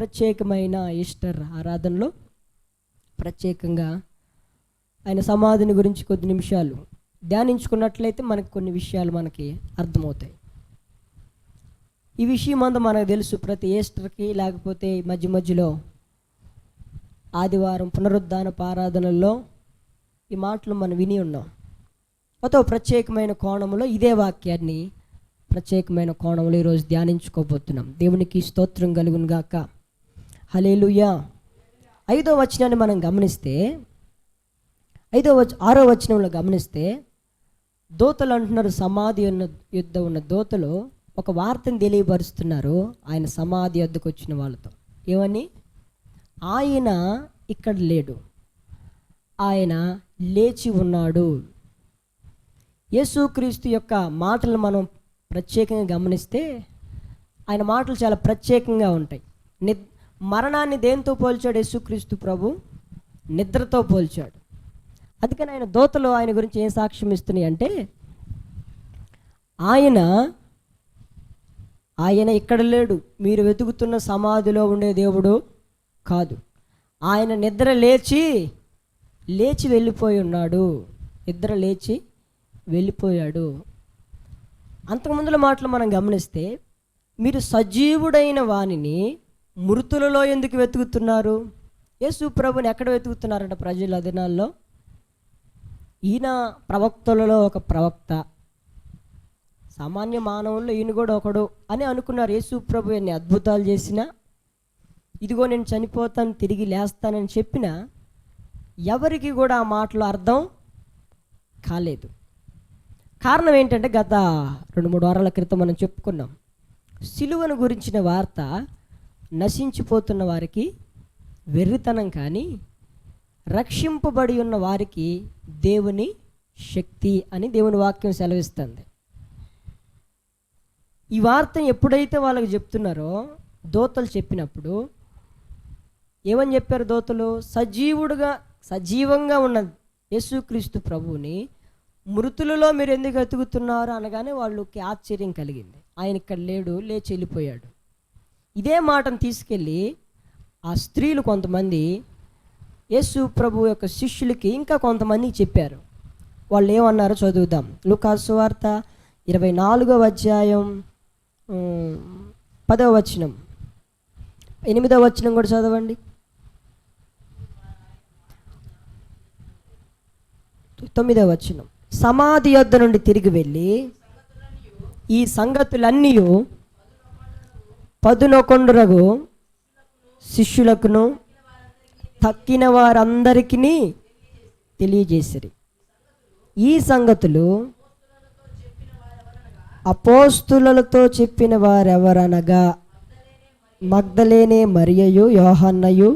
ప్రత్యేకమైన ఈస్టర్ ఆరాధనలో ప్రత్యేకంగా ఆయన సమాధిని గురించి కొద్ది నిమిషాలు ధ్యానించుకున్నట్లయితే మనకు కొన్ని విషయాలు మనకి అర్థమవుతాయి. ఈ విషయం అంతా మనకు తెలుసు. ప్రతి ఈస్టర్కి లేకపోతే మధ్య మధ్యలో ఆదివారం పునరుద్ధానపు ఆరాధనల్లో ఈ మాటలు మనం విని ఉన్నాం. ఒక ప్రత్యేకమైన కోణంలో ఇదే వాక్యాన్ని ప్రత్యేకమైన కోణంలో ఈరోజు ధ్యానించుకోబోతున్నాం. దేవునికి స్తోత్రం కలుగును గాక. హల్లెలూయా. 5వ వచనాన్ని మనం గమనిస్తే 6వ వచనంలో గమనిస్తే దూతలు అంటున్నారు, సమాధి యుద్ధ ఉన్న దూతలు ఒక వార్తను తెలియపరుస్తున్నారు ఆయన సమాధి వద్దకు వచ్చిన వాళ్ళతో. ఏమని? ఆయన ఇక్కడ లేడు, ఆయన లేచి ఉన్నాడు. యేసుక్రీస్తు యొక్క మాటలు మనం ప్రత్యేకంగా గమనిస్తే ఆయన మాటలు చాలా ప్రత్యేకంగా ఉంటాయి. మరణాన్ని దేంతో పోల్చాడు యేసుక్రీస్తు ప్రభు? నిద్రతో పోల్చాడు. అందుకని ఆయన దూతలు ఆయన గురించి ఏం సాక్ష్యం ఇస్తున్నాయి అంటే, ఆయన ఇక్కడ లేడు, మీరు వెతుకుతున్న సమాధిలో ఉండే దేవుడు కాదు, ఆయన నిద్ర లేచి వెళ్ళిపోయి ఉన్నాడు, నిద్ర లేచి వెళ్ళిపోయాడు. అంతకుముందుల మాటలు మనం గమనిస్తే, మీరు సజీవుడైన వానిని మృతులలో ఎందుకు వెతుకుతున్నారు? యేసు ప్రభుని ఎక్కడ వెతుకుతున్నారంట ప్రజల దినాల్లో? ఈయన ప్రవక్తలలో ఒక ప్రవక్త, సామాన్య మానవుల్లో ఈయన కూడా ఒకడు అని అనుకున్నారు. యేసు ప్రభు ఎన్ని అద్భుతాలు చేసినా, ఇదిగో నేను చనిపోతాను తిరిగి లేస్తానని చెప్పినా ఎవరికి కూడా ఆ మాటలు అర్థం కాలేదు. కారణం ఏంటంటే, గత 2-3 వారాల క్రితం మనం చెప్పుకున్నాం, సిలువను గురించిన వార్త నశించిపోతున్న వారికి వెర్రితనం, కానీ రక్షింపబడి ఉన్న వారికి దేవుని శక్తి అని దేవుని వాక్యం సెలవిస్తుంది. ఈ వార్తను ఎప్పుడైతే వాళ్ళకి చెప్తున్నారో, దూతలు చెప్పినప్పుడు ఏమని చెప్పారు దూతలు? సజీవంగా ఉన్న యేసుక్రీస్తు ప్రభువుని మృతులలో మీరు ఎందుకు వెతుకుతున్నారు అనగానే వాళ్ళకి ఆశ్చర్యం కలిగింది. ఆయన ఇక్కడ లేడు, లేచి వెళ్ళిపోయాడు. ఇదే మాటను తీసుకెళ్ళి ఆ స్త్రీలు కొంతమంది యేసు ప్రభు యొక్క శిష్యులకి ఇంకా కొంతమందికి చెప్పారు. వాళ్ళు ఏమన్నారో చదువుదాం. లూకాసు సువార్త 24వ అధ్యాయం 10వ వచనం, 8వ వచనం కూడా చదవండి. 9వ వచనం. సమాధి యొద్ద నుండి తిరిగి వెళ్ళి ఈ సంగతులన్నీ 11 శిష్యులకును తక్కిన వారందరికీ తెలియజేసిరి. ఈ సంగతులు అపోస్తులతో చెప్పిన వారెవరనగా మగ్దలేనే మరియయు, యోహన్నయు,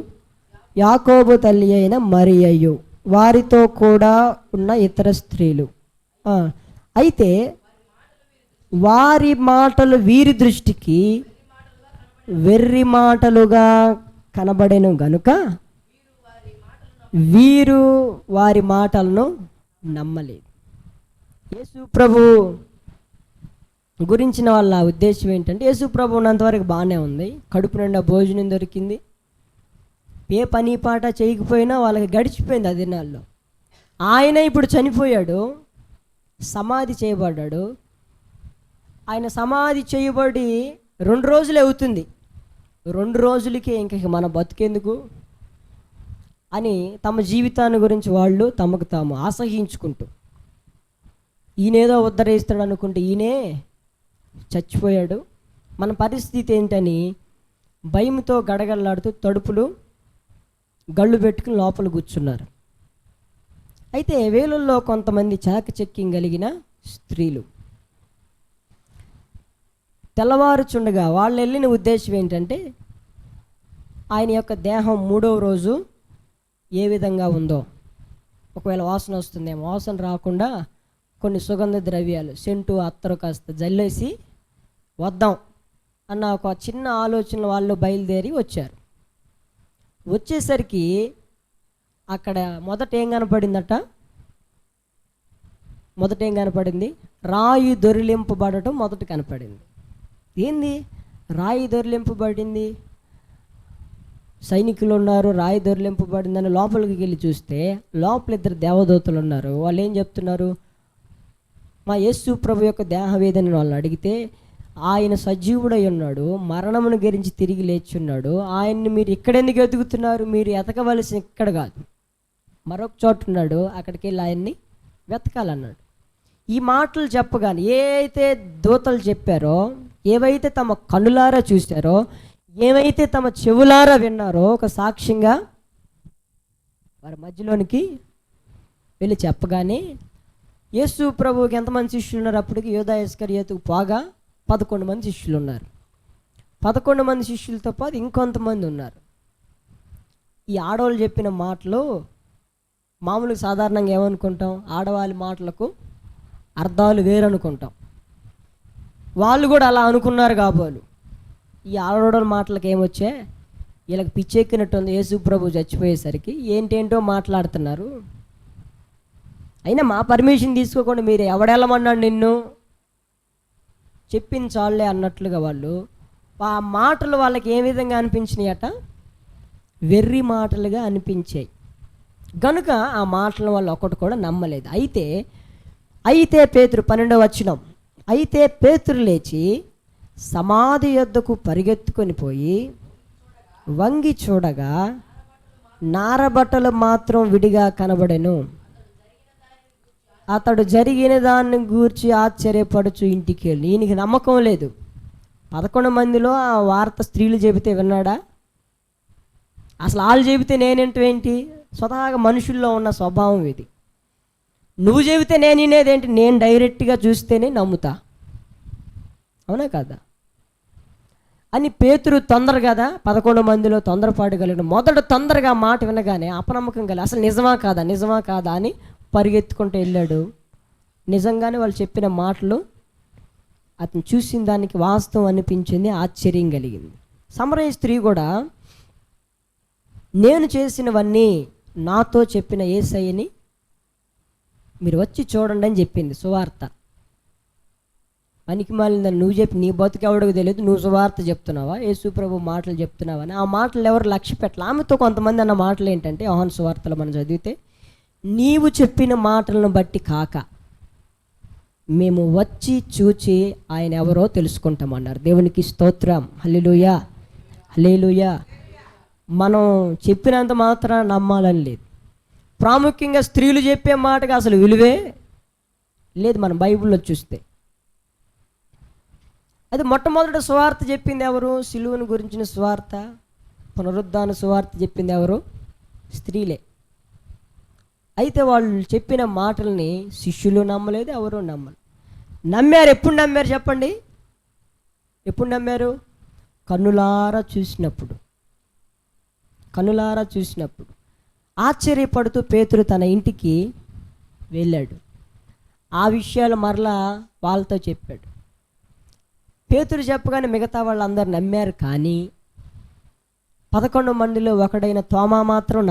యాకోబు తల్లి అయిన మరియయు, వారితో కూడా ఉన్న ఇతర స్త్రీలు. అయితే వారి మాటలు వీరి దృష్టికి వెర్రి మాటలుగా కనబడెను గనుక వీరు వారి మాటలను నమ్మలేదు. యేసు ప్రభు గురించిన వాళ్ళ ఉద్దేశం ఏంటంటే, యేసు ప్రభు ఉన్నంతవరకు బాగానే ఉంది, కడుపు నిండా భోజనం దొరికింది, ఏ పని పాట చేయకపోయినా వాళ్ళకి గడిచిపోయింది ఆ దినాల్లో. ఆయన ఇప్పుడు చనిపోయాడు, సమాధి చేయబడ్డాడు. ఆయన సమాధి చేయబడి 2 రోజులే అవుతుంది. 2 రోజులకే ఇంక మన బతుకెందుకు అని తమ జీవితాన్ని గురించి వాళ్ళు తమకు తాము అసహించుకుంటూ, ఈయనేదో ఉద్ధరిస్తాడు అనుకుంటే ఈయనే చచ్చిపోయాడు, మన పరిస్థితి ఏంటని భయంతో గడగడలాడుతూ తడుపులు గళ్ళు పెట్టుకుని లోపల కూర్చున్నారు. అయితే వేళల్లో కొంతమంది చాకచక్యం కలిగిన స్త్రీలు తెల్లవారుచుండగా వాళ్ళు వెళ్ళిన ఉద్దేశం ఏంటంటే, ఆయన యొక్క దేహం 3వ రోజు ఏ విధంగా ఉందో, ఒకవేళ వాసన వస్తుందేమో, వాసన రాకుండా కొన్ని సుగంధ ద్రవ్యాలు, సెంటు, అత్తరు కాస్త జల్లేసి వద్దాం అన్న ఒక చిన్న ఆలోచన వాళ్ళు బయలుదేరి వచ్చారు. వచ్చేసరికి అక్కడ మొదట ఏం కనపడింది? రాయి దొరిలింపబడటం మొదట కనపడింది. ఏంది రాయి దొరిలింపబడింది? సైనికులు ఉన్నారు, రాయి దొర్లింపబడిందని లోపలికి వెళ్ళి చూస్తే లోపల 2 దేవదూతలు ఉన్నారు. వాళ్ళు ఏం చెప్తున్నారు? మా యేసు ప్రభు యొక్క దేహవేదని వాళ్ళని అడిగితే, ఆయన సజీవుడై ఉన్నాడు, మరణమును గురించి తిరిగి లేచున్నాడు, ఆయన్ని మీరు ఇక్కడెందుకు వెతుకుతున్నారు? మీరు ఎతకవలసిన ఇక్కడ కాదు, మరొక చోట ఉన్నాడు, అక్కడికి వెళ్ళి ఆయన్ని వెతకాలన్నాడు. ఈ మాటలు చెప్పగానే ఏ అయితే దూతలు చెప్పారో, ఏవైతే తమ కనులారా చూశారో, ఏవైతే తమ చెవులారా విన్నారో, ఒక సాక్ష్యంగా వారి మధ్యలోనికి వెళ్ళి చెప్పగానే యేసు ప్రభువుకి ఎంతమంది శిష్యులు ఉన్నారు? అప్పటికి యూదా ఇస్కరియోతుకు పోగా 11 మంది శిష్యులు ఉన్నారు. 11 మంది శిష్యులతో పాటు ఇంకొంతమంది ఉన్నారు. ఈ ఆడవాళ్ళు చెప్పిన మాటలు మామూలుగా సాధారణంగా ఏమనుకుంటాం? ఆడవాళ్ళ మాటలకు అర్థాలు వేరు అనుకుంటాం. వాళ్ళు కూడా అలా అనుకున్నారు కాబోలు. ఈ ఆడవాళ్ళ మాటలకు ఏమొచ్చే, వీళ్ళకి పిచ్చెక్కినట్టుంది. యేసు ప్రభు చచ్చిపోయేసరికి ఏంటేంటో మాట్లాడుతున్నారు. అయినా మా పర్మిషన్ తీసుకోకుండా మీరు ఎవడెళ్ళమన్నాడు నిన్ను, చెప్పింది చాలులే అన్నట్లుగా వాళ్ళు ఆ మాటలు వాళ్ళకి ఏ విధంగా అనిపించినాయట? వెర్రి మాటలుగా అనిపించాయి. గనుక ఆ మాటలను వాళ్ళు ఒకటి కూడా నమ్మలేదు. అయితే పేతురు 12వ వచనం, అయితే పేతురు లేచి సమాధి యొద్దకు పరిగెత్తుకొని పోయి వంగి చూడగా నారబట్టలు మాత్రం విడిగా కనబడెను. అతడు జరిగిన దాన్ని గూర్చి ఆశ్చర్యపడుచు ఇంటికి వెళ్ళి, ఈయనకి నమ్మకం లేదు. 11 మందిలో ఆ వార్త స్త్రీలు చెబితే విన్నాడా? అసలు వాళ్ళు చెబితే నేనేంటి? స్వతహాగా మనుషుల్లో ఉన్న స్వభావం ఇది. నువ్వు చెబితే నేను వినేదేంటి? నేను డైరెక్ట్గా చూస్తేనే నమ్ముతా, అవునా కదా అని పేతురు తొందర కదా, 11 మందిలో తొందరపాటు కలిగిన మొదట తొందరగా మాట వినగానే అపనమ్మకం కలిగి అసలు నిజమా కాదా అని పరిగెత్తుకుంటూ వెళ్ళాడు. నిజంగానే వాళ్ళు చెప్పిన మాటలు అతను చూసిన దానికి వాస్తవం అనిపించింది, ఆశ్చర్యం కలిగింది. సమరయ స్త్రీ కూడా నేను చేసినవన్నీ నాతో చెప్పిన యేసయ్యని మీరు వచ్చి చూడండి అని చెప్పింది. సువార్త పనికి మాలిందని నువ్వు చెప్పి నీ బతుకెవడికి తెలియదు, నువ్వు సువార్త చెప్తున్నావా, యేసు ప్రభు మాటలు చెప్తున్నావని ఆ మాటలు ఎవరు లక్ష్య పెట్టాలి. ఆమెతో కొంతమంది అన్న మాటలు ఏంటంటే, యోహాను సువార్తలో మనం చదివితే, నీవు చెప్పిన మాటలను బట్టి కాక మేము వచ్చి చూచి ఆయన ఎవరో తెలుసుకుంటామన్నారు. దేవునికి స్తోత్రం. హల్లెలూయా, హల్లెలూయా. మనం చెప్పినంత మాత్రం నమ్మాలని లేదు. ప్రాముఖ్యంగా స్త్రీలు చెప్పే మాటకి అసలు విలువే లేదు మనం బైబిల్లో చూస్తే. అది మొట్టమొదటి సువార్త చెప్పింది ఎవరు? సిలువను గురించిన సువార్త, పునరుద్ధాన సువార్త చెప్పింది ఎవరు? స్త్రీలే. అయితే వాళ్ళు చెప్పిన మాటల్ని శిష్యులు నమ్మలేదు, ఎవరు నమ్మారు. ఎప్పుడు నమ్మారు చెప్పండి? ఎప్పుడు నమ్మారు? కన్నులారా చూసినప్పుడు. ఆశ్చర్యపడుతూ పేతురు తన ఇంటికి వెళ్ళాడు. ఆ విషయాలు మరలా వాళ్ళతో చెప్పాడు. పేతురు చెప్పగానే మిగతా వాళ్ళందరూ నమ్మారు. కానీ 11 మందిలో ఒకడైన తోమా మాత్రం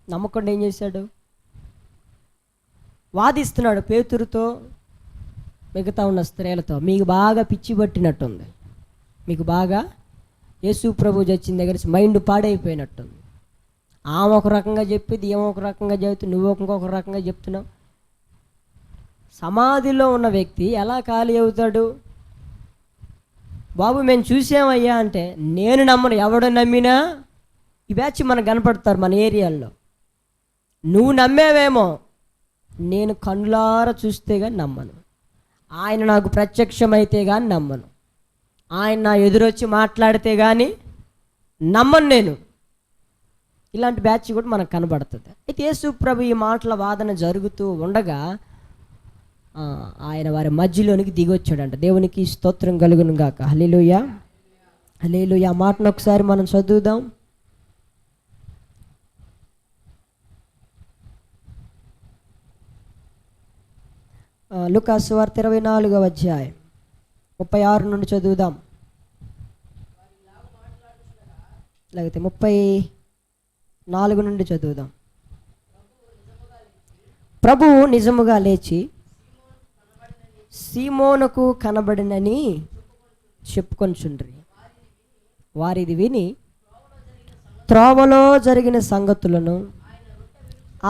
నమ్మకుండా ఏం చేశాడు? వాదిస్తున్నాడు పేతురుతో, మిగతా ఉన్న స్త్రీలతో. మీకు బాగా పిచ్చి పట్టినట్టుంది, మీకు బాగా యేసు ప్రభు చచ్చిన దగ్గర మైండ్ పాడైపోయినట్టుంది. ఆమె ఒక రకంగా చెప్పేది, ఏమో ఒక రకంగా చెబుతూ, నువ్వు ఇంకొక రకంగా చెప్తున్నావు. సమాధిలో ఉన్న వ్యక్తి ఎలా ఖాళీ అవుతాడు? బాబు మేము చూసామయ్యా అంటే, నేను నమ్మను. ఎవడు నమ్మినా ఈ బ్యాచ్ మనకు కనపడతారు మన ఏరియాల్లో. నువ్వు నమ్మేవేమో, నేను కన్నులారా చూస్తే కానీ నమ్మను. ఆయన నాకు ప్రత్యక్షమైతే కానీ నమ్మను. ఆయన నా ఎదురొచ్చి మాట్లాడితే కానీ నమ్మను నేను. ఇలాంటి బ్యాచ్ కూడా మనకు కనబడుతుంది. అయితే యేసు ప్రభు ఈ మాటల వాదన జరుగుతూ ఉండగా ఆయన వారి మధ్యలోనికి దిగొచ్చాడంట. దేవునికి స్తోత్రం కలుగును గాక. హల్లెలూయా, హల్లెలూయా. ఆ మాటను ఒకసారి మనం చదువుదాం. లూకా సువార్త 24వ అధ్యాయం 36 నుండి చదువుదాం. లేకపోతే 34 నుండి చదువుదాం. ప్రభువు నిజముగా లేచి సీమోనుకు కనబడినని చెప్పుకొనుచుండ్రి. వారిది విని త్రోవలో జరిగిన సంగతులను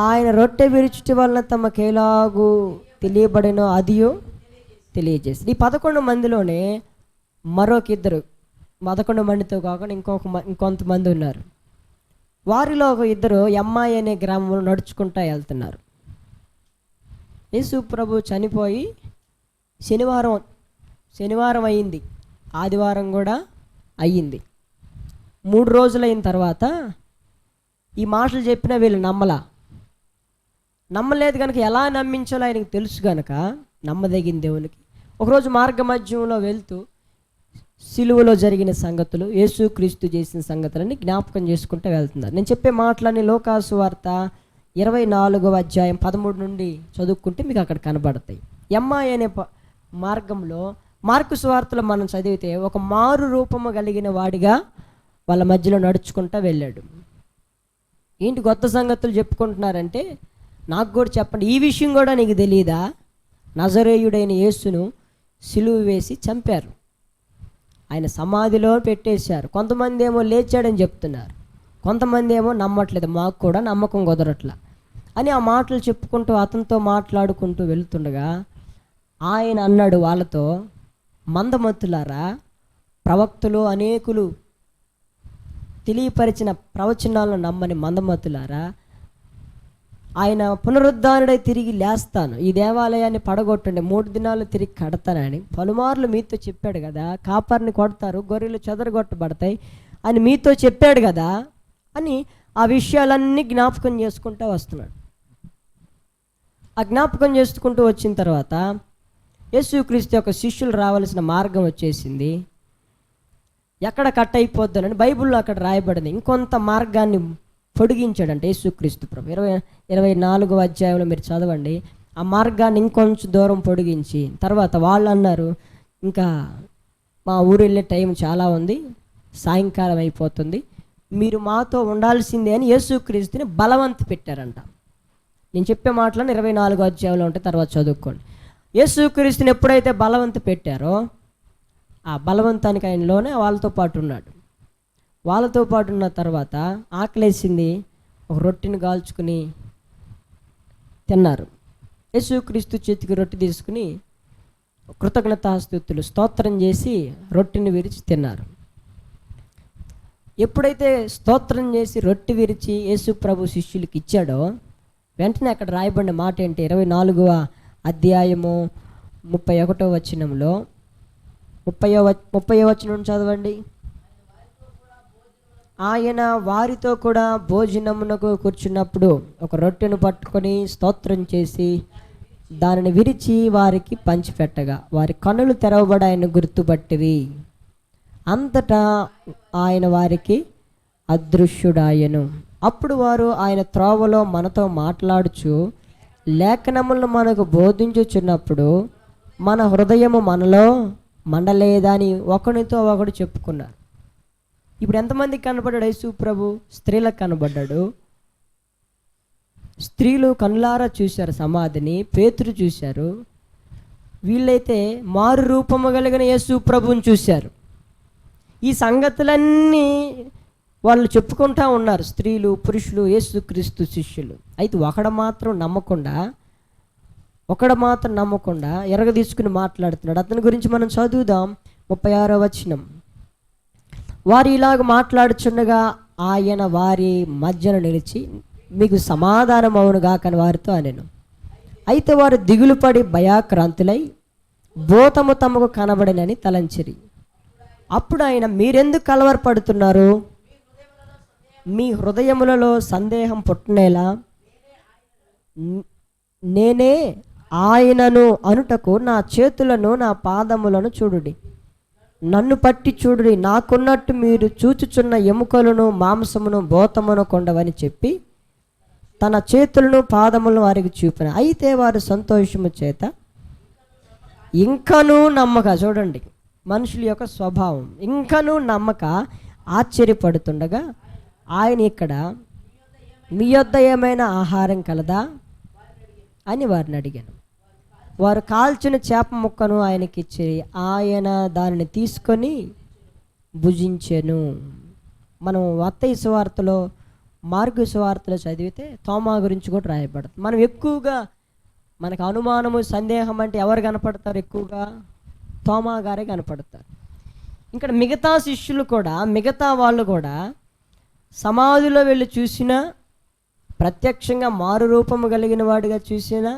ఆయన రొట్టె విరుచుట వలన తమకేలాగూ తెలియబడినో అదియో తెలియజేసి. ఈ 11 మందిలోనే మరొక ఇద్దరు, 11 మందితో కాకుండా ఇంకొంతమంది ఉన్నారు. వారిలో ఒక ఇద్దరు ఎమ్మాయి అనే గ్రామంలో నడుచుకుంటూ వెళ్తున్నారు. యేసు ప్రభు చనిపోయి శనివారం అయ్యింది, ఆదివారం కూడా అయ్యింది. 3 రోజులైన తర్వాత ఈ మాటలు చెప్పినా వీళ్ళు నమ్మలేదు కనుక ఎలా నమ్మించాలో ఆయనకు తెలుసు కనుక నమ్మదగిన దేవునికి ఒకరోజు మార్గ మధ్యంలో వెళ్తూ సిలువలో జరిగిన సంగతులు, యేసుక్రీస్తు చేసిన సంగతులని జ్ఞాపకం చేసుకుంటూ వెళ్తున్నారు. నేను చెప్పే మాటలన్నీ లోకాసు వార్త 24వ అధ్యాయం 13 నుండి చదువుకుంటే మీకు అక్కడ కనబడతాయి. ఎమ్మాయి అనే మార్గంలో మార్కు సువార్తలో మనం చదివితే ఒక మారు రూపము కలిగిన వాడిగా వాళ్ళ మధ్యలో నడుచుకుంటూ వెళ్ళాడు. ఏంటి కొత్త సంగతులు చెప్పుకుంటున్నారంటే, నాకు కూడా చెప్పండి, ఈ విషయం కూడా నీకు తెలియదా? నజరేయుడైన యేసును సిలువ వేసి చంపారు, ఆయన సమాధిలో పెట్టేశారు. కొంతమంది ఏమో లేచాడని చెప్తున్నారు, కొంతమంది ఏమో నమ్మట్లేదు, మాకు కూడా నమ్మకం కుదరట్లా అని ఆ మాటలు చెప్పుకుంటూ అతనితో మాట్లాడుకుంటూ వెళ్తుండగా ఆయన అన్నాడు వాళ్ళతో, మందమతులారా, ప్రవక్తలు అనేకులు తెలియపరిచిన ప్రవచనాలను నమ్మని మందమతులారా, ఆయన పునరుద్ధానుడై తిరిగి లేస్తాను, ఈ దేవాలయాన్ని పడగొట్టండి, 3 దినాలు తిరిగి కడతానని పలుమార్లు మీతో చెప్పాడు కదా, కాపర్ని కొడతారు, గొర్రెలు చెదరగొట్టబడతాయి అని మీతో చెప్పాడు కదా అని ఆ విషయాలన్నీ జ్ఞాపకం చేసుకుంటూ వస్తున్నాడు. ఆ జ్ఞాపకం చేసుకుంటూ వచ్చిన తర్వాత యేసుక్రీస్తు యొక్క శిష్యులు రావాల్సిన మార్గం వచ్చేసింది. ఎక్కడ కట్ అయిపోద్దానని బైబిల్లో అక్కడ రాయబడింది. ఇంకొంత మార్గాన్ని పొడిగించాడంటే యేసుక్రీస్తు ప్రభు 24వ అధ్యాయంలో మీరు చదవండి. ఆ మార్గాన్ని ఇంకొంచెం దూరం పొడిగించి తర్వాత వాళ్ళు అన్నారు, ఇంకా మా ఊరు వెళ్ళే టైం చాలా ఉంది, సాయంకాలం అయిపోతుంది, మీరు మాతో ఉండాల్సిందే అని యేసుక్రీస్తుని బలవంత పెట్టారంట. నేను చెప్పే మాటలను 24వ అధ్యాయంలో ఉంటే తర్వాత చదువుకోండి. యేసుక్రీస్తుని ఎప్పుడైతే బలవంత పెట్టారో ఆ బలవంతానికి ఆయనలోనే వాళ్ళతో పాటు ఉన్నాడు. వాళ్ళతో పాటు ఉన్న తర్వాత ఆకలేసింది, ఒక రొట్టెని కాల్చుకుని తిన్నారు. యేసుక్రీస్తు చేతికి రొట్టె తీసుకుని కృతజ్ఞతాస్తుతులు స్తోత్రం చేసి రొట్టెని విరిచి తిన్నారు. ఎప్పుడైతే స్తోత్రం చేసి రొట్టె విరిచి యేసు ప్రభు శిష్యులకి ఇచ్చాడో వెంటనే అక్కడ రాయబడిన మాట ఏంటి, 24వ అధ్యాయము 31వ వచనంలో 30వ వచనం చదవండి. ఆయన వారితో కూడా భోజనమునకు కూర్చున్నప్పుడు ఒక రొట్టెను పట్టుకొని స్తోత్రం చేసి దానిని విరిచి వారికి పంచిపెట్టగా వారి కన్నులు తెరవబడి ఆయన గుర్తుపట్టిరి. అంతటా ఆయన వారికి అదృశ్యుడాయను. అప్పుడు వారు ఆయన త్రోవలో మనతో మాట్లాడుచు లేఖనములను మనకు బోధించుచున్నప్పుడు మన హృదయము మనలో మండలేదని ఒకరితో ఒకడు చెప్పుకున్నారు. ఇప్పుడు ఎంతమందికి కనబడ్డాడు యేసు ప్రభు? స్త్రీలకు కనబడ్డాడు. స్త్రీలు కన్నులారా చూశారు సమాధిని, పేతురు చూశారు. వీళ్ళైతే మారు రూపము కలిగిన యేసు ప్రభుని చూశారు. ఈ సంగతులన్నీ వాళ్ళు చెప్పుకుంటా ఉన్నారు, స్త్రీలు, పురుషులు, యేసుక్రీస్తు శిష్యులు. అయితే ఒకడు మాత్రం నమ్మకుండా ఎరగ తీసుకుని మాట్లాడుతున్నాడు. అతని గురించి మనం చదువుదాం. 36వ వచనం. వారు ఇలాగ మాట్లాడుచుండగా ఆయన వారి మధ్యన నిలిచి మీకు సమాధానం అవునుగా కానీ వారితో అనెను. అయితే వారు దిగులు పడి భయాక్రాంతులై భూతము తమకు కనబడినని తలంచిరి. అప్పుడు ఆయన, మీరెందుకు కలవరపడుతున్నారు? మీ హృదయములలో సందేహం పుట్టనేలా నేనే ఆయనను అనుటకు నా చేతులను నా పాదములను చూడుడి, నన్ను పట్టి చూడుడి, నాకున్నట్టు మీరు చూచుచున్న ఎముకలను మాంసమును భూతమును కొండవని చెప్పి తన చేతులను పాదములను వారికి చూపిన. అయితే వారు సంతోషము చేత ఇంకనూ నమ్మక, చూడండి మనుషుల యొక్క స్వభావం, ఇంకనూ నమ్మక ఆశ్చర్యపడుతుండగా ఆయన, ఇక్కడ మీ యొద్ద ఏమైనా ఆహారం కలదా అని వారిని అడిగాను. వారు కాల్చిన చేప ముక్కను ఆయనకి ఇచ్చి ఆయన దానిని తీసుకొని భుజించెను. మనం మత్తయి సువార్తలో, మార్కు సువార్తలో చదివితే తోమా గురించి కూడా రాయబడుతుంది. మనం ఎక్కువగా మనకు అనుమానము, సందేహం అంటే ఎవరు కనపడతారు? ఎక్కువగా తోమా గారే కనపడతారు. ఇక్కడ మిగతా శిష్యులు కూడా, మిగతా వాళ్ళు కూడా సమాధిలో వెళ్ళి చూసినా, ప్రత్యక్షంగా మారు రూపము కలిగిన వాడిగా చూసినా,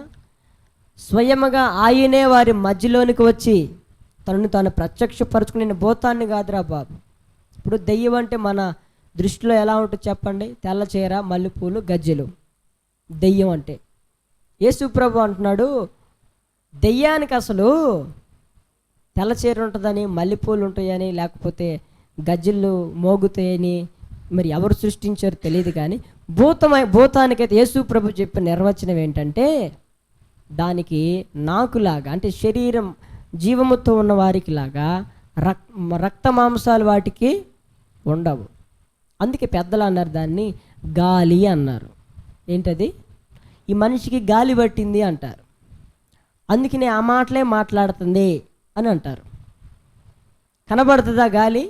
స్వయముగా ఆయనే వారి మధ్యలోనికి వచ్చి తనను తాను ప్రత్యక్షపరచుకుని, నేను భూతాన్ని కాదురా బాబు. ఇప్పుడు దెయ్యం అంటే మన దృష్టిలో ఎలా ఉంటుంది చెప్పండి? తెల్ల చీర, మల్లెపూలు, గజ్జెలు దెయ్యం అంటే. యేసు ప్రభు అంటున్నాడు, దెయ్యానికి అసలు తెల్ల చీర ఉంటుందని, మల్లెపూలు ఉంటాయని, లేకపోతే గజ్జెలు మోగుతాయని మరి ఎవరు సృష్టించారో తెలియదు. కానీ భూతానికైతే యేసు ప్రభు చెప్పిన నిర్వచనం ఏంటంటే, దానికి నాకులాగా, అంటే శరీరం జీవముతో ఉన్న వారికి లాగా రక్త మాంసాలు వాటికి ఉండవు. అందుకే పెద్దలు అన్నారు దాన్ని గాలి అన్నారు. ఏంటది? ఈ మనిషికి గాలి పట్టింది అంటారు. అందుకనే ఆ మాటలే మాట్లాడుతుంది అని అంటారు. కనబడుతుందా గాలి?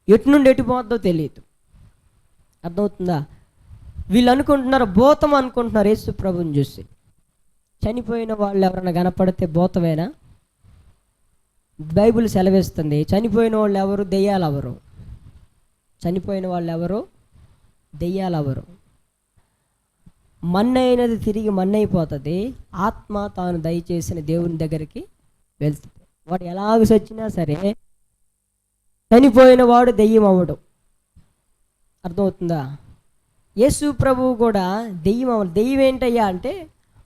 ఎటు నుండి ఎటు పోతుందో తెలియదు. అర్థమవుతుందా? వీళ్ళు అనుకుంటున్నారు భూతం అనుకుంటున్నారు యేసు ప్రభుని చూసి. చనిపోయిన వాళ్ళు ఎవరైనా కనపడితే భూతమేనా? బైబిల్ సెలవిస్తుంది చనిపోయిన వాళ్ళు ఎవరు? దెయ్యాలు ఎవరు? చనిపోయిన వాళ్ళు ఎవరు? దెయ్యాలు ఎవరు? మన్నైనది తిరిగి మన్నైపోతుంది. ఆత్మ తాను దయచేసిన దేవుని దగ్గరికి వెళ్తుంది. వాడు ఎలాగ సచ్చినా సరే చనిపోయిన వాడు దెయ్యం అవ్వడు. అర్థమవుతుందా? యేసు ప్రభువు కూడా దెయ్యం అవ్వడు. దెయ్యం ఏంటయ్యా అంటే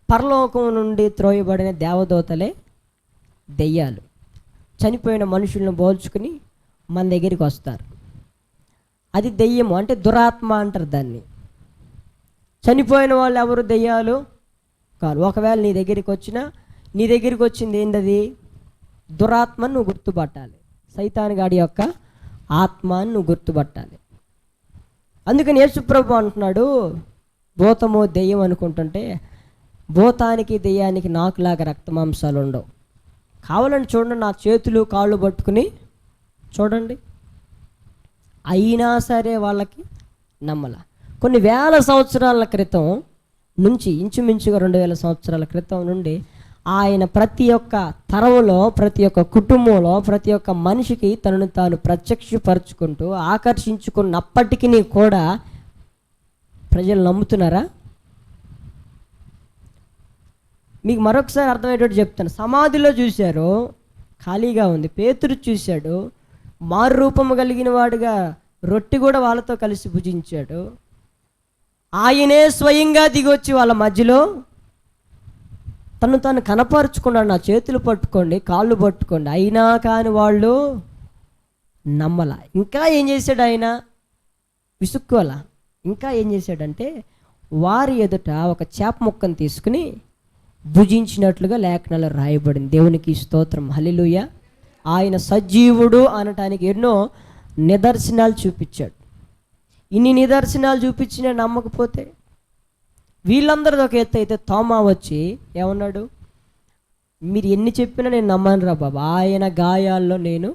పరలోకం నుండి త్రోయబడిన దేవదూతలే దెయ్యాలు. చనిపోయిన మనుషులను పోల్చుకుని మన దగ్గరికి వస్తారు. అది దెయ్యము, అంటే దురాత్మ అంటారు దాన్ని. చనిపోయిన వాళ్ళు ఎవరు? దెయ్యాలు కాదు. ఒకవేళ నీ దగ్గరికి వచ్చినా, నీ దగ్గరికి వచ్చింది ఏంటది? దురాత్మను నువ్వు గుర్తుపట్టాలి. సైతాన్ గాడి యొక్క ఆత్మను నువ్వు గుర్తుపట్టాలి. అందుకని యేసుప్రభు అంటున్నాడు, భూతము దెయ్యం అనుకుంటుంటే భూతానికి దెయ్యానికి నాకులాగా రక్తమాంసాలు ఉండవు. కావాలని చూడండి, నా చేతులు కాళ్ళు పట్టుకుని చూడండి. అయినా సరే వాళ్ళకి నమ్మల. కొన్ని వేల సంవత్సరాల క్రితం నుంచి, ఇంచుమించుగా 2000 సంవత్సరాల క్రితం నుండి ఆయన ప్రతి ఒక్క తరంలో, ప్రతి ఒక్క కుటుంబంలో, ప్రతి ఒక్క మనిషికి తనను తాను ప్రత్యక్షపరుచుకుంటూ ఆకర్షించుకున్నప్పటికీ కూడా ప్రజలు నమ్ముతున్నారా? మీకు మరొకసారి అర్థమయ్యేటట్టు చెప్తాను. సమాధిలో చూశారు, ఖాళీగా ఉంది. పేతురు చూశాడు, మారు రూపము కలిగిన వాడుగా రొట్టె కూడా వాళ్ళతో కలిసి భుజించాడు. ఆయనే స్వయంగా దిగొచ్చి వాళ్ళ మధ్యలో తను తాను కనపరుచుకున్నాడు. నా చేతులు పట్టుకోండి, కాళ్ళు పట్టుకోండి. అయినా కానీ వాళ్ళు నమ్మల. ఇంకా ఏం చేశాడు ఆయన? విసుక్కోలా. ఇంకా ఏం చేశాడంటే వారి ఎదుట ఒక చేప ముక్కను తీసుకుని భుజించినట్లుగా లేఖనాలు రాయబడింది. దేవునికి స్తోత్రం, హల్లెలూయా. ఆయన సజీవుడు అనటానికి ఎన్నో నిదర్శనాలు చూపించాడు. ఇన్ని నిదర్శనాలు చూపించిన నమ్మకపోతే వీళ్ళందరిది ఒక ఎత్తు అయితే, తోమా వచ్చి ఏమన్నాడు? మీరు ఎన్ని చెప్పినా నేను నమ్మను రా బాబా, ఆయన గాయాల్లో నేను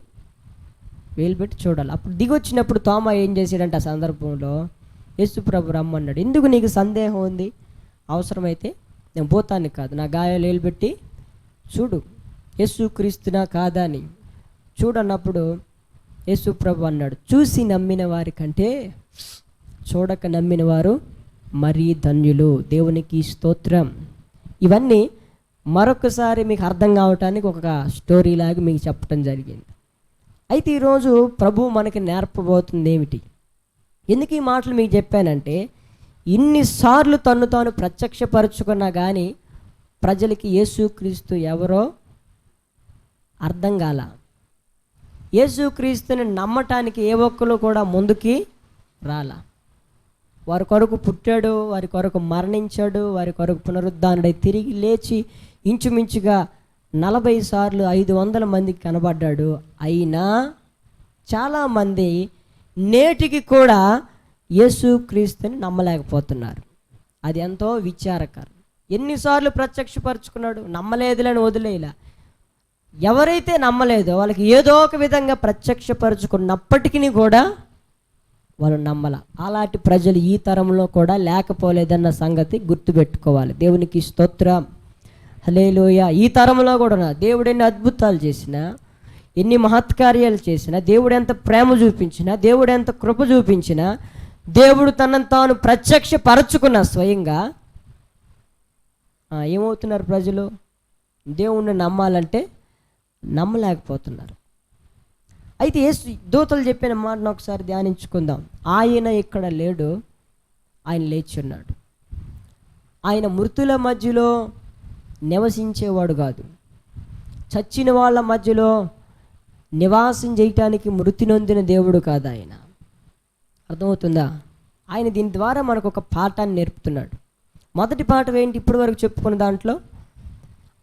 వేలు పెట్టి చూడాలి. అప్పుడు దిగొచ్చినప్పుడు తోమా ఏం చేశాడంటే ఆ సందర్భంలో యేసు ప్రభు రమ్మన్నాడు. ఎందుకు నీకు సందేహం ఉంది? అవసరమైతే నేను భూతాన్ని కాదు, నా గాయాలు వేలు పెట్టి చూడు, యేసు క్రీస్తునా కాదా అని చూడన్నప్పుడు యేసు ప్రభు అన్నాడు, చూసి నమ్మిన వారి కంటే చూడక నమ్మిన వారు మరీ ధన్యులు. దేవునికి స్తోత్రం. ఇవన్నీ మరొకసారి మీకు అర్థం కావటానికి ఒక స్టోరీ లాగా మీకు చెప్పడం జరిగింది. అయితే ఈరోజు ప్రభు మనకి నేర్పబోతుంది ఏమిటి? ఎందుకు ఈ మాటలు మీకు చెప్పానంటే, ఇన్నిసార్లు తను తాను ప్రత్యక్షపరుచుకున్నా కానీ ప్రజలకి యేసుక్రీస్తు ఎవరో అర్థం కాల. యేసుక్రీస్తుని నమ్మటానికి ఏ ఒక్కరు కూడా ముందుకి రాలా. వారి కొరకు పుట్టాడు, వారి కొరకు మరణించాడు, వారి కొరకు పునరుద్ధానుడై తిరిగి లేచి ఇంచుమించుగా 40 సార్లు 500 మందికి కనబడ్డాడు. అయినా చాలామంది నేటికి కూడా యేసుక్రీస్తుని నమ్మలేకపోతున్నారు. అది ఎంతో విచారకరం. ఎన్నిసార్లు ప్రత్యక్షపరుచుకున్నాడు, నమ్మలేదులని వదిలేలా. ఎవరైతే నమ్మలేదో వాళ్ళకి ఏదో ఒక విధంగా ప్రత్యక్షపరుచుకున్నప్పటికీ కూడా వాళ్ళు నమ్మల. అలాంటి ప్రజలు ఈ తరంలో కూడా లేకపోలేదన్న సంగతి గుర్తుపెట్టుకోవాలి. దేవునికి స్తోత్రం, హల్లెలూయా. ఈ తరంలో కూడా దేవుడు ఎన్ని అద్భుతాలు చేసినా, ఎన్ని మహత్కార్యాలు చేసినా, దేవుడు ఎంత ప్రేమ చూపించినా, దేవుడు ఎంత కృప చూపించినా, దేవుడు తనను తాను ప్రత్యక్షపరచుకున్న స్వయంగా ఏమవుతున్నారు ప్రజలు? దేవుణ్ణి నమ్మాలంటే నమ్మలేకపోతున్నారు. అయితే యేసు దూతలు చెప్పిన మాటను ఒకసారి ధ్యానించుకుందాం. ఆయన ఇక్కడ లేడు, ఆయన లేచి ఉన్నాడు. ఆయన మృతుల మధ్యలో నివసించేవాడు కాదు, చచ్చిన వాళ్ళ మధ్యలో నివాసం చేయటానికి మృతి నొందిన దేవుడు కాదు ఆయన. అర్థమవుతుందా? ఆయన దీని ద్వారా మనకు ఒక పాఠాన్ని నేర్పుతున్నాడు. మొదటి పాఠం ఏంటి? ఇప్పటి వరకు చెప్పుకున్న దాంట్లో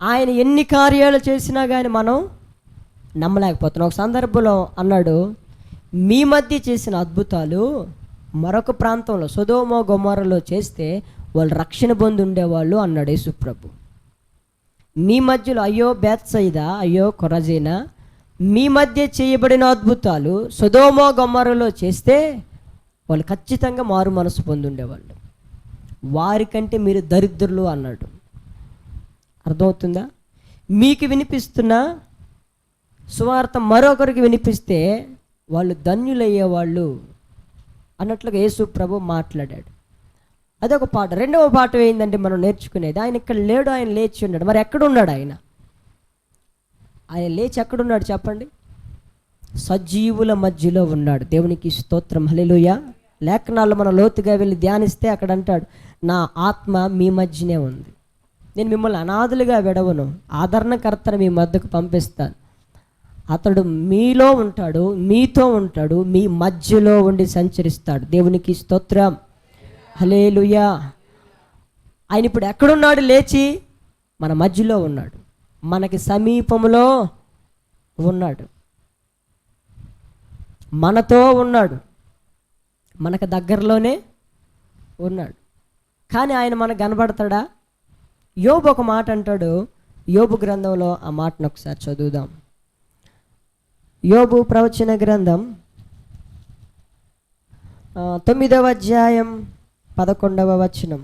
ఆయన ఎన్ని కార్యాలు చేసినా కానీ మనం నమ్మలేకపోతున్నాం. ఒక సందర్భంలో అన్నాడు, మీ మధ్య చేసిన అద్భుతాలు మరొక ప్రాంతంలో సొదొమ గొమొర్రాలో చేస్తే వాళ్ళు రక్షణ పొంది ఉండేవాళ్ళు అన్నాడు యేసుప్రభు. మీ మధ్యలో, అయ్యో బేత్సయిదా, అయ్యో కొరజీనా, మీ మధ్య చేయబడిన అద్భుతాలు సొదొమ గొమొర్రాలో చేస్తే వాళ్ళు ఖచ్చితంగా మారు మనసు పొంది ఉండేవాళ్ళు, వారికంటే మీరు దరిద్రులు అన్నాడు. అర్థమవుతుందా? మీకు వినిపిస్తున్న సువార్త మరొకరికి వినిపిస్తే వాళ్ళు ధన్యులయ్యేవాళ్ళు అన్నట్లుగా యేసు ప్రభు మాట్లాడాడు. అదొక పాట. రెండవ పాట ఏంటంటే మనం నేర్చుకునేది, ఆయన ఇక్కడ లేడు, ఆయన లేచి ఉన్నాడు. మరి ఎక్కడున్నాడు ఆయన? ఆయన లేచి ఎక్కడున్నాడు చెప్పండి? సజీవుల మధ్యలో ఉన్నాడు. దేవునికి స్తోత్రం, హల్లెలూయా. లేఖనాల్లో మనం లోతుగా వెళ్ళి ధ్యానిస్తే అక్కడ అంటాడు, నా ఆత్మ మీ మధ్యనే ఉంది, నేను మిమ్మల్ని అనాథులుగా విడవను, ఆదరణకర్తను మీ మధ్యకు పంపిస్తాను. అతడు మీలో ఉంటాడు, మీతో ఉంటాడు, మీ మధ్యలో ఉండి సంచరిస్తాడు. దేవునికి స్తోత్రం, హల్లెలూయా. ఆయన ఇప్పుడు ఎక్కడున్నాడు? లేచి మన మధ్యలో ఉన్నాడు, మనకి సమీపంలో ఉన్నాడు, మనతో ఉన్నాడు, మనకు దగ్గరలోనే ఉన్నాడు. కానీ ఆయన మనకు కనబడతాడా? యోబు ఒక మాట అంటాడు, యోబు గ్రంథంలో ఆ మాటను ఒకసారి చదువుదాం. యోబు ప్రవచన గ్రంథం 9వ అధ్యాయం 11వ వచనం.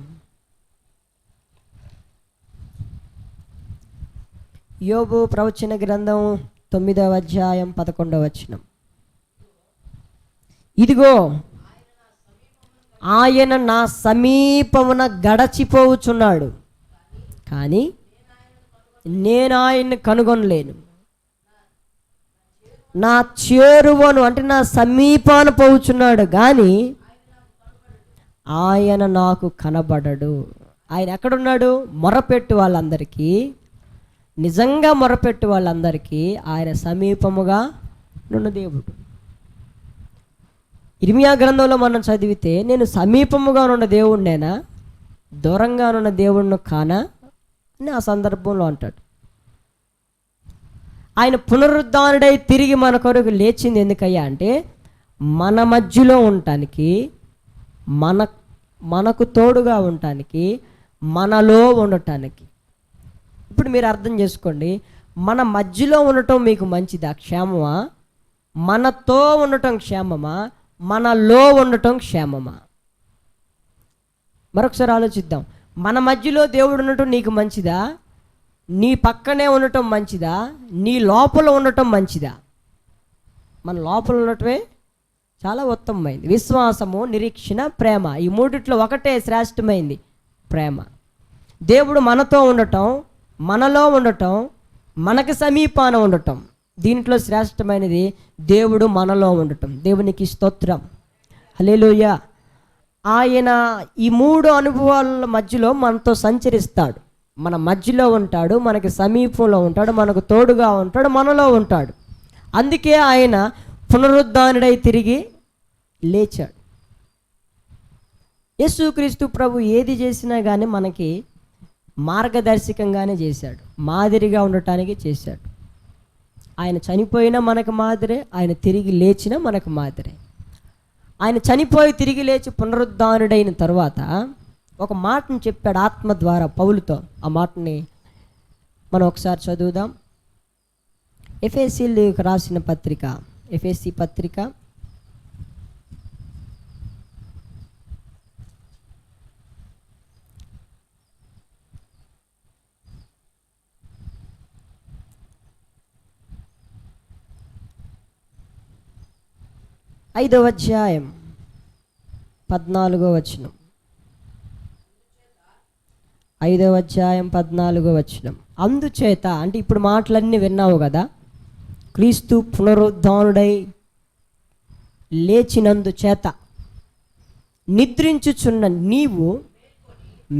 యోబు ప్రవచన గ్రంథం 9వ అధ్యాయం 11వ వచనం. ఇదిగో ఆయన నా సమీపమున గడచిపోవుచున్నాడు, కానీ నేను ఆయన్ని కనుగొనలేను. నా చేరువను అంటే నా సమీపాన పోవుచున్నాడు, కానీ ఆయన నాకు కనబడడు. ఆయన ఎక్కడున్నాడు? మొరపెట్టు వాళ్ళందరికీ, నిజంగా మొరపెట్టు వాళ్ళందరికీ ఆయన సమీపముగా ఉన్న దేవుడు. ఇర్మియా గ్రంథంలో మనం చదివితే, నేను సమీపముగా ఉన్న దేవుడినేనా, దూరంగా ఉన్న దేవుడిని కానా అని ఆ సందర్భంలో అంటాడు. ఆయన పునరుద్ధానుడై తిరిగి మన కొరకు లేచింది ఎందుకయ్యా అంటే, మన మధ్యలో ఉండటానికి, మనకు తోడుగా ఉండటానికి, మనలో ఉండటానికి. ఇప్పుడు మీరు అర్థం చేసుకోండి, మన మధ్యలో ఉండటం మీకు మంచిదా, క్షేమమా? మనతో ఉండటం క్షేమమా? మనలో ఉండటం క్షేమమా? మరొకసారి ఆలోచిద్దాం. మన మధ్యలో దేవుడు ఉండటం నీకు మంచిదా? నీ పక్కనే ఉండటం మంచిదా? నీ లోపల ఉండటం మంచిదా? మన లోపల ఉండటమే చాలా ఉత్తమమైంది. విశ్వాసము, నిరీక్షణ, ప్రేమ, ఈ మూడిట్లో ఒకటే శ్రేష్టమైంది, ప్రేమ. దేవుడు మనతో ఉండటం, మనలో ఉండటం, మనకు సమీపాన ఉండటం, దీంట్లో శ్రేష్టమైనది దేవుడు మనలో ఉండటం. దేవునికి స్తోత్రం, హల్లెలూయా. ఆయన ఈ మూడు అనుభవాల మధ్యలో మనతో సంచరిస్తాడు, మన మధ్యలో ఉంటాడు, మనకి సమీపంలో ఉంటాడు, మనకు తోడుగా ఉంటాడు, మనలో ఉంటాడు. అందుకే ఆయన పునరుద్ధానుడై తిరిగి లేచాడు. యేసుక్రీస్తు ప్రభు ఏది చేసినా కానీ మనకి మార్గదర్శకంగానే చేశాడు, మాదిరిగా ఉండటానికి చేశాడు. ఆయన చనిపోయినా మనకు మాదిరే, ఆయన తిరిగి లేచినా మనకు మాదిరే. ఆయన చనిపోయి తిరిగి లేచి పునరుద్ధానుడైన తర్వాత ఒక మాటను చెప్పాడు ఆత్మ ద్వారా పౌలుతో. ఆ మాటని మనం ఒకసారి చదువుదాం. ఎఫెసీయులకు రాసిన పత్రిక, ఎఫెసీ పత్రిక 5వ అధ్యాయం 14వ వచనం. 5వ అధ్యాయం 14వ వచనం. అందుచేత అంటే ఇప్పుడు మాటలన్నీ విన్నావు కదా, క్రీస్తు పునరుద్ధానుడై లేచినందు చేత నిద్రించుచున్న నీవు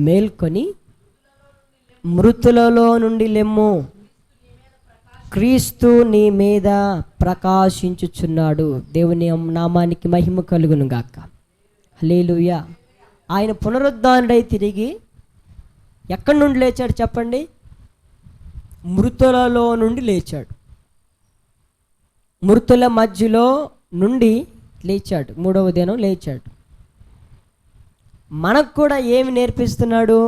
మేల్కొని మృతులలో నుండి లెమ్ము, క్రీస్తు నీ మీద ప్రకాశించుచున్నాడు. దేవుని నామానికి మహిమ కలుగును గాక. హల్లెలూయా. ఆయన పునరుద్ధానుడై తిరిగి ఎక్కడి నుండి లేచాడు చెప్పండి? మృతులలో నుండి లేచాడు. మృతుల మధ్యలో నుండి లేచాడు. 3వ దినం లేచాడు. మనకు కూడా ఏమి నేర్పిస్తున్నాడు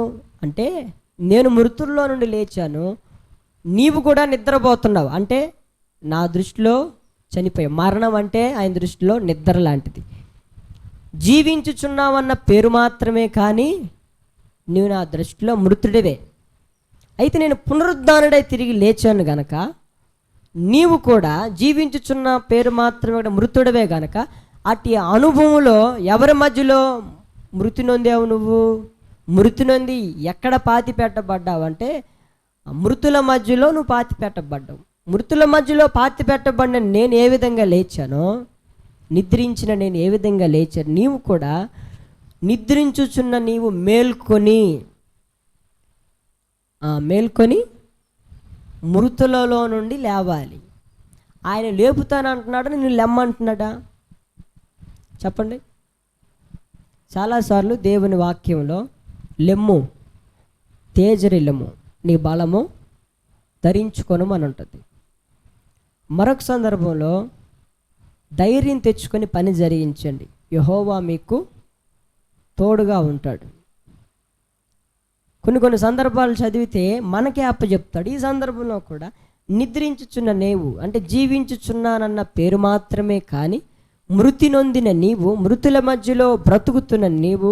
అంటే, నేను మృతుల్లో నుండి లేచాను, నీవు కూడా నిద్రపోతున్నావు. అంటే నా దృష్టిలో చనిపోయావు. మరణం అంటే ఆయన దృష్టిలో నిద్ర లాంటిది. జీవించుచున్నావన్న పేరు మాత్రమే, కానీ నీవు నా దృష్టిలో మృతుడివే. అయితే నేను పునరుద్ధానుడై తిరిగి లేచాను గనక, నీవు కూడా జీవించుచున్న పేరు మాత్రమే మృతుడివే గనక, అట్టి అనుభవంలో ఎవరి మధ్యలో మృతి నొందావు? నువ్వు మృతి నొంది ఎక్కడ పాతి పెట్టబడ్డావు అంటే, మృతుల మధ్యలో నువ్వు పాతి పెట్టబడ్డావు. మృతుల మధ్యలో పాతి పెట్టబడిన నేను ఏ విధంగా లేచానో, నిద్రించిన నేను ఏ విధంగా లేచాను, నీవు కూడా నిద్రించుచున్న నీవు మేల్కొని మృతులలో నుండి లేవాలి. ఆయన లేపుతానంటున్నాడు, నేను లెమ్మంటున్నాడా? చెప్పండి. చాలాసార్లు దేవుని వాక్యంలో లెమ్ము, తేజరిల్లము, నీ బలము ధరించుకొను అని ఉంటుంది. మరొక సందర్భంలో ధైర్యం తెచ్చుకొని పని జరిగించండి, యెహోవా మీకు తోడుగా ఉంటాడు. కొన్ని సందర్భాలు చదివితే మనకే అప్పచెప్తాడు. ఈ సందర్భంలో కూడా నిద్రించుచున్న నీవు అంటే జీవించుచున్నానన్న పేరు మాత్రమే, కానీ మృతి నొందిన నీవు, మృతుల మధ్యలో బ్రతుకుతున్న నీవు,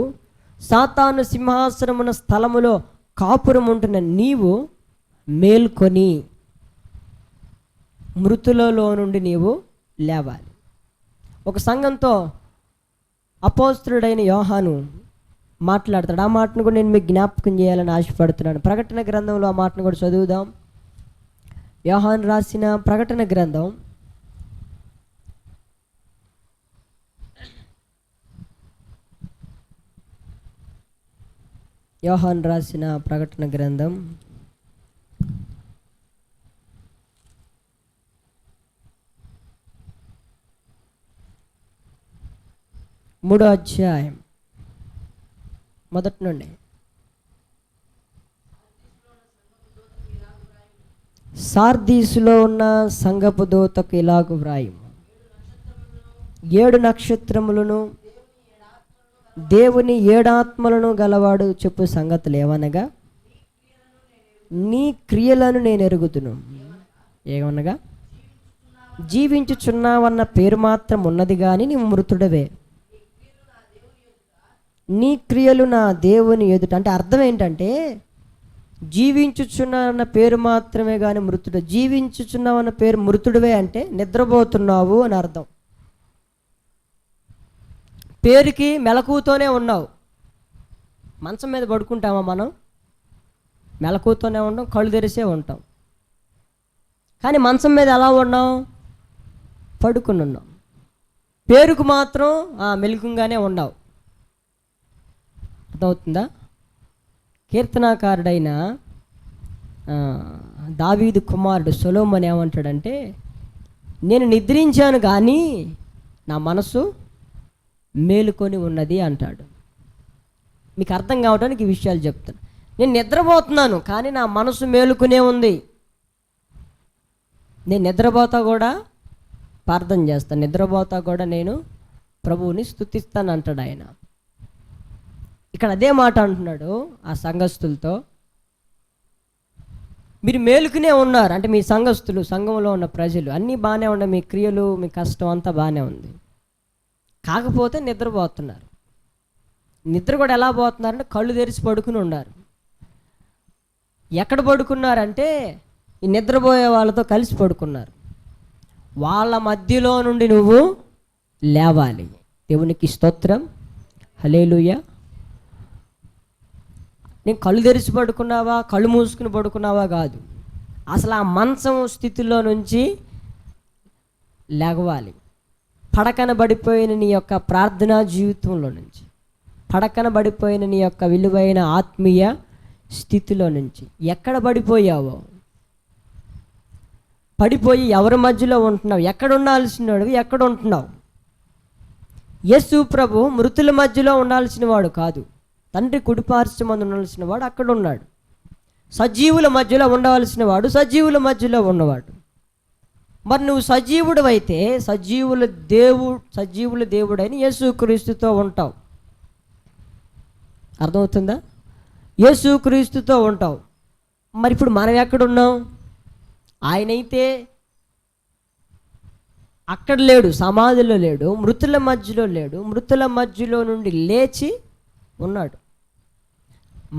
సాతాను సింహాసనమున స్థలములో కాపురం ఉంటున్న నీవు మేల్కొని మృతులలో నుండి నీవు లేవాలి. ఒక సంఘంతో అపోస్తలుడైన యోహాను మాట్లాడతాడు. ఆ మాటను కూడా నేను మీకు జ్ఞాపకం చేయాలని ఆశపడుతున్నాను. ప్రకటన గ్రంథంలో ఆ మాటను కూడా చదువుదాం. యోహాను రాసిన ప్రకటన గ్రంథం 3వ అధ్యాయం మొదటి నుండి. సార్దీసులో ఉన్న సంఘపు దూతకు ఇలాగు వ్రాయుము, 7 నక్షత్రములను దేవుని 7 ఆత్మలను గలవాడు చెప్పు సంగతులు ఏమనగా, నీ క్రియలను నేను ఎరుగుదును. ఏమనగా, జీవించుచున్నావన్న పేరు మాత్రం ఉన్నది కానీ నీవు మృతుడవే. నీ క్రియలు నా దేవుని ఎదుట. అంటే అర్థం ఏంటంటే, జీవించుచున్నావన్న పేరు మాత్రమే కానీ మృతుడు. జీవించుచున్నావన్న పేరు మృతుడివే అంటే నిద్రపోతున్నావు అని అర్థం. పేరుకి మెలకుతోనే ఉన్నావు. మంచం మీద పడుకుంటామా మనం? మెలకుతోనే ఉంటాం, కళ్ళు తెరిసే ఉంటాం. కానీ మంచం మీద ఎలా ఉన్నాం? పడుకుని ఉన్నాం. పేరుకు మాత్రం మెలకుగానే ఉన్నావు. అర్థమవుతుందా? కీర్తనాకారుడైన దావీదు కుమారుడు సొలొమోను ఏమంటాడంటే, నేను నిద్రించాను కానీ నా మనసు మేలుకొని ఉన్నది అంటాడు. మీకు అర్థం కావడానికి ఈ విషయాలు చెప్తాను. నేను నిద్రపోతున్నాను కానీ నా మనసు మేలుకునే ఉంది. నేను నిద్రపోతా కూడా ప్రార్థన చేస్తాను, నిద్రపోతా కూడా నేను ప్రభువుని స్తుతిస్తాను అంటాడు ఆయన. ఇక్కడ అదే మాట అంటున్నాడు ఆ సంఘస్థులతో. మీరు మేలుకునే ఉన్నారు అంటే మీ సంఘస్థులు, సంఘంలో ఉన్న ప్రజలు అన్నీ బాగానే ఉన్నాయి, మీ క్రియలు, మీ కష్టం అంతా బాగానే ఉంది. కాకపోతే నిద్రపోతున్నారు. నిద్ర కూడా ఎలా పోతున్నారంటే కళ్ళు తెరిచి పడుకుని ఉన్నారు. ఎక్కడ పడుకున్నారంటే ఈ నిద్రపోయే వాళ్ళతో కలిసి పడుకున్నారు. వాళ్ళ మధ్యలో నుండి నువ్వు లేవాలి. దేవునికి స్తోత్రం, హల్లెలూయా. నేను కళ్ళు తెరిచి పడుకున్నావా, కళ్ళు మూసుకుని పడుకున్నావా కాదు, అసలు ఆ మంచం స్థితిలో నుంచి లేవాలి. పడకన పడిపోయిన నీ యొక్క ప్రార్థనా జీవితంలో నుంచి, పడకన పడిపోయిన నీ యొక్క విలువైన ఆత్మీయ స్థితిలో నుంచి ఎక్కడ పడిపోయావో, పడిపోయి ఎవరి మధ్యలో ఉంటున్నావు, ఎక్కడ ఉండాల్సినవాడు ఎక్కడ ఉంటున్నావు? యేసు ప్రభు మృతుల మధ్యలో ఉండాల్సిన వాడు కాదు, తండ్రి కుడిపార్శ్వమందు ఉండాల్సిన వాడు అక్కడ ఉన్నాడు. సజీవుల మధ్యలో ఉండవలసిన వాడు సజీవుల మధ్యలో ఉన్నవాడు. మరి నువ్వు సజీవుడు అయితే సజీవుల దేవుడైన యేసుక్రీస్తుతో ఉంటావు. అర్థమవుతుందా? యేసుక్రీస్తుతో ఉంటావు. మరి ఇప్పుడు మనం ఎక్కడున్నాం? ఆయనైతే అక్కడ లేడు, సమాధిలో లేడు, మృతుల మధ్యలో లేడు, మృతుల మధ్యలో నుండి లేచి ఉన్నాడు.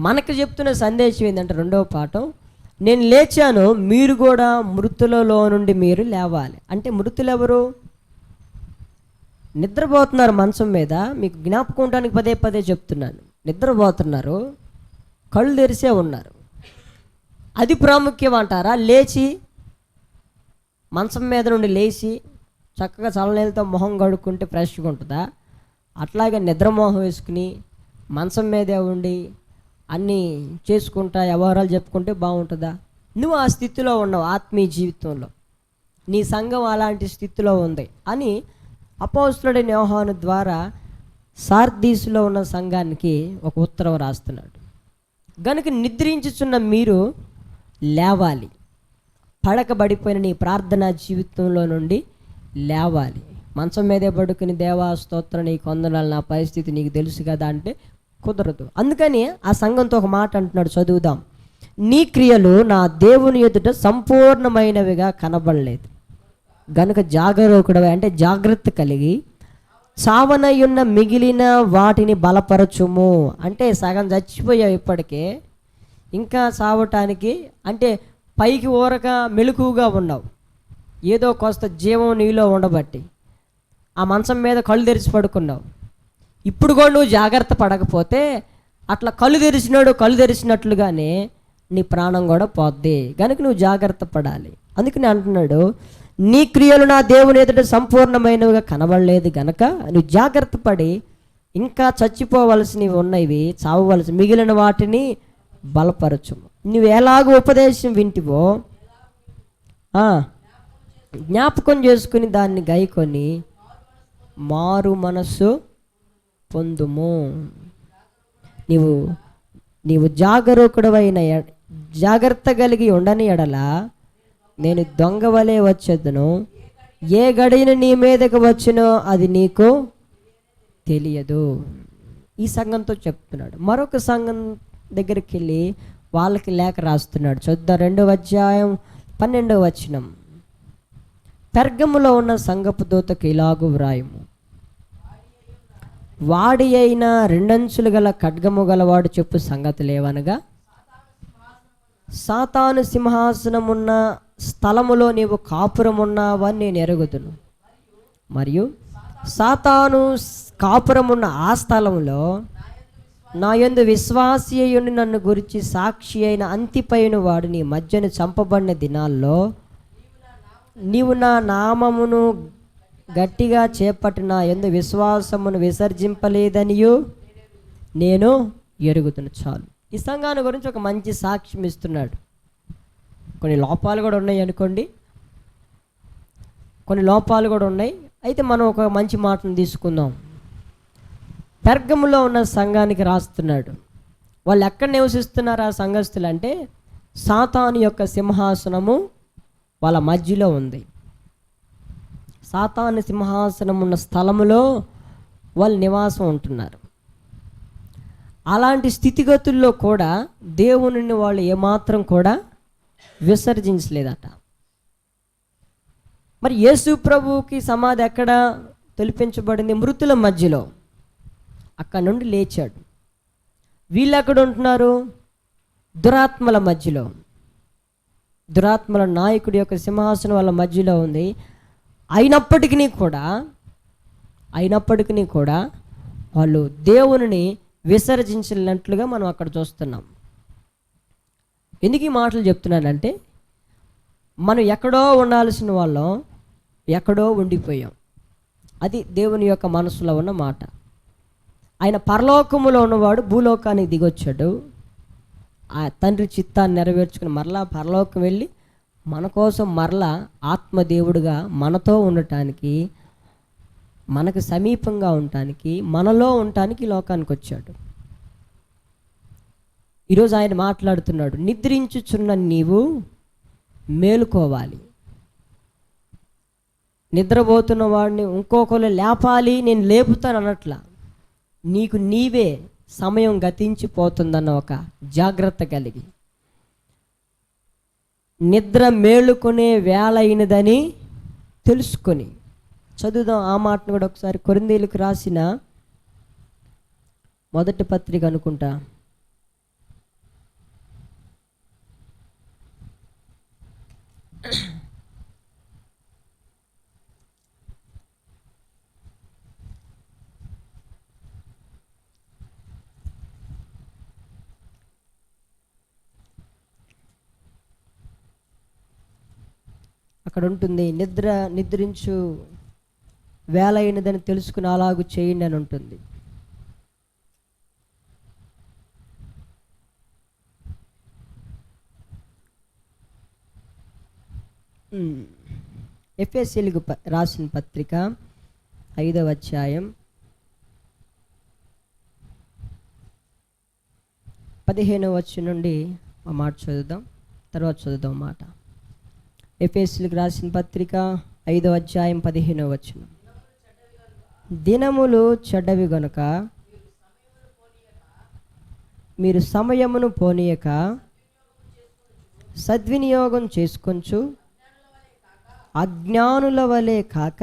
మనకు చెప్తున్న సందేశం ఏంటంటే, రెండవ పాఠం, నేను లేచాను, మీరు కూడా మృతులలో నుండి మీరు లేవాలి. అంటే మృతులు ఎవరు? నిద్రపోతున్నారు మంచం మీద. మీకు జ్ఞాపకం ఉండడానికి పదే పదే చెప్తున్నాను, నిద్రపోతున్నారు, కళ్ళు తెరిసే ఉన్నారు. అది ప్రాముఖ్యం అంటారా? లేచి మంచం మీద నుండి లేచి చక్కగా చల్లనీళ్ళతో మొహం కడుక్కుంటే ఫ్రెష్గా ఉంటుందా? అట్లాగే నిద్రమోహం వేసుకుని మంచం మీదే ఉండి అన్నీ చేసుకుంటా వ్యవహారాలు చెప్పుకుంటే బాగుంటుందా? నువ్వు ఆ స్థితిలో ఉన్నావు ఆత్మీయ జీవితంలో, నీ సంఘం అలాంటి స్థితిలో ఉంది అని అపోస్తలుడైన యోహాను ద్వారా సార్దీసులో ఉన్న సంఘానికి ఒక ఉత్తరం రాస్తున్నాడు. గనుక నిద్రించుచున్న మీరు లేవాలి, పడకబడిపోయిన నీ ప్రార్థనా జీవితంలో నుండి లేవాలి. మంచం మీదే పడుకుని దేవా స్తోత్రం, నీ కొందనాలు, నా పరిస్థితి నీకు తెలుసు కదా అంటే కుదరదు. అందుకని ఆ సంఘంతో ఒక మాట అంటున్నాడు, చదువుదాం. నీ క్రియలు నా దేవుని ఎదుట సంపూర్ణమైనవిగా కనబడలేదు గనుక జాగరూకుడవై, అంటే జాగ్రత్త కలిగి చావనయున్న మిగిలిన వాటిని బలపరచుము. అంటే సగం చచ్చిపోయావు ఇప్పటికే, ఇంకా చావటానికి అంటే పైకి ఊరక మెలకుగా ఉన్నావు, ఏదో కొంత జీవం నీలో ఉండబట్టి ఆ మంచం మీద కళ్ళు తెరిచి పడుకున్నావు. ఇప్పుడు కూడా నువ్వు జాగ్రత్త పడకపోతే అట్లా కళ్ళు తెరిచినట్లుగానే నీ ప్రాణం కూడా పోద్ది. కనుక నువ్వు జాగ్రత్త పడాలి. అందుకని అంటున్నాడు, నీ క్రియలు నా దేవుని ఎదుట సంపూర్ణమైనవిగా కనబడలేదు గనక నువ్వు జాగ్రత్త పడి ఇంకా చచ్చిపోవలసినవి ఉన్నవి, చావవలసి మిగిలిన వాటిని బలపరచు. నువ్వు ఎలాగో ఉపదేశం వింటివో జ్ఞాపకం చేసుకుని దాన్ని గైకొని మారు మనస్సు పొందుము. నీవు జాగ్రత్త కలిగి ఉండని ఎడల నేను దొంగ వలె వచ్చేదను, ఏ గడియన నీ మీదకి వచ్చినో అది నీకు తెలియదు. ఈ సంఘంతో చెప్తున్నాడు. మరొక సంఘం దగ్గరికి వెళ్ళి వాళ్ళకి లేఖ రాస్తున్నాడు. చూద్దాం, 2వ అధ్యాయం 12వ వచనం. పెర్గములో ఉన్న సంఘపు దూతకు ఇలాగు వ్రాయము, వాడి అయిన 2 అంచులు గల ఖడ్గము గలవాడు చెప్పు సంగతులేవనగా, సాతాను సింహాసనమున్న స్థలములో నీవు కాపురమున్నావని నేను ఎరుగుదును, మరియు సాతాను కాపురమున్న ఆ స్థలంలో నా యందు విశ్వాసి అయ్యుండి నన్ను గురించి సాక్షి అయిన అంతిపైన వాడు నీ మధ్యన చంపబడిన దినాల్లో నీవు నా నామమును గట్టిగా చేపట్టిన యందు విశ్వాసమును విసర్జింపలేదనియు నేను ఎరుగుతున్నా. చాలు. ఈ సంఘాన్ని గురించి ఒక మంచి సాక్ష్యం ఇస్తున్నాడు. కొన్ని లోపాలు కూడా ఉన్నాయి అనుకోండి, కొన్ని లోపాలు కూడా ఉన్నాయి. అయితే మనం ఒక మంచి మాటను తీసుకుందాం. పెర్గములో ఉన్న సంఘానికి రాస్తున్నాడు. వాళ్ళు ఎక్కడ నివసిస్తున్నారు ఆ సంఘస్థులు అంటే, సాతాను యొక్క సింహాసనము వాళ్ళ మధ్యలో ఉంది. సాతాను సింహాసనం ఉన్న స్థలములో వాళ్ళు నివాసం ఉంటున్నారు. అలాంటి స్థితిగతుల్లో కూడా దేవునిని వాళ్ళు ఏమాత్రం కూడా విసర్జించలేదట. మరి యేసు ప్రభువుకి సమాధి ఎక్కడ తొలిపించబడింది? మృతుల మధ్యలో. అక్కడ నుండి లేచాడు. వీళ్ళు ఎక్కడ ఉంటున్నారు? దురాత్మల మధ్యలో. దురాత్మల నాయకుడి యొక్క సింహాసనం వాళ్ళ మధ్యలో ఉంది. అయినప్పటికీ కూడా అయినప్పటికీ కూడా వాళ్ళు దేవునిని విసర్జించినట్లుగా మనం అక్కడ చూస్తున్నాం. ఎందుకు ఈ మాటలు చెప్తున్నానంటే, మనం ఎక్కడో ఉండాల్సిన వాళ్ళం ఎక్కడో ఉండిపోయాం. అది దేవుని యొక్క మనసులో ఉన్న మాట. ఆయన పరలోకములో ఉన్నవాడు భూలోకానికి దిగొచ్చాడు. ఆ తండ్రి చిత్తాన్ని నెరవేర్చుకుని మరలా పరలోకం వెళ్ళి మన కోసం మరలా ఆత్మదేవుడుగా మనతో ఉండటానికి, మనకు సమీపంగా ఉండటానికి, మనలో ఉండటానికి లోకానికి వచ్చాడు. ఈరోజు ఆయన మాట్లాడుతున్నాడు, నిద్రించుచున్న నీవు మేలుకోవాలి. నిద్రపోతున్న వాడిని ఇంకొకరు లేపాలి, నేను లేపుతాను అనట్లా. నీకు నీవే సమయం గతించిపోతుందన్న ఒక జాగ్రత్త కలిగి, నిద్ర మేలుకునే వేళ అయినదని తెలుసుకొని చదువుదాం. ఆ మాటను కూడా ఒకసారి. కొరింథీయులకు రాసిన మొదటి పత్రిక అనుకుంటా, అక్కడ ఉంటుంది, నిద్రించు వేళ అయినదని తెలుసుకుని అలాగూ చేయండి అని ఉంటుంది. ఎఫెసీయులకు రాసిన పత్రిక 5వ అధ్యాయం 15వ వచనం నుండి ఆ మాట చదువుదాం, తర్వాత చదువుదాం మాట. ఎఫెసీయులకు రాసిన పత్రిక 5వ అధ్యాయం 15వ వచనం. దినములు చెడ్డవి గనుక మీరు సమయమును పోనీయక సద్వినియోగం చేసుకొంచు, అజ్ఞానుల వలె కాక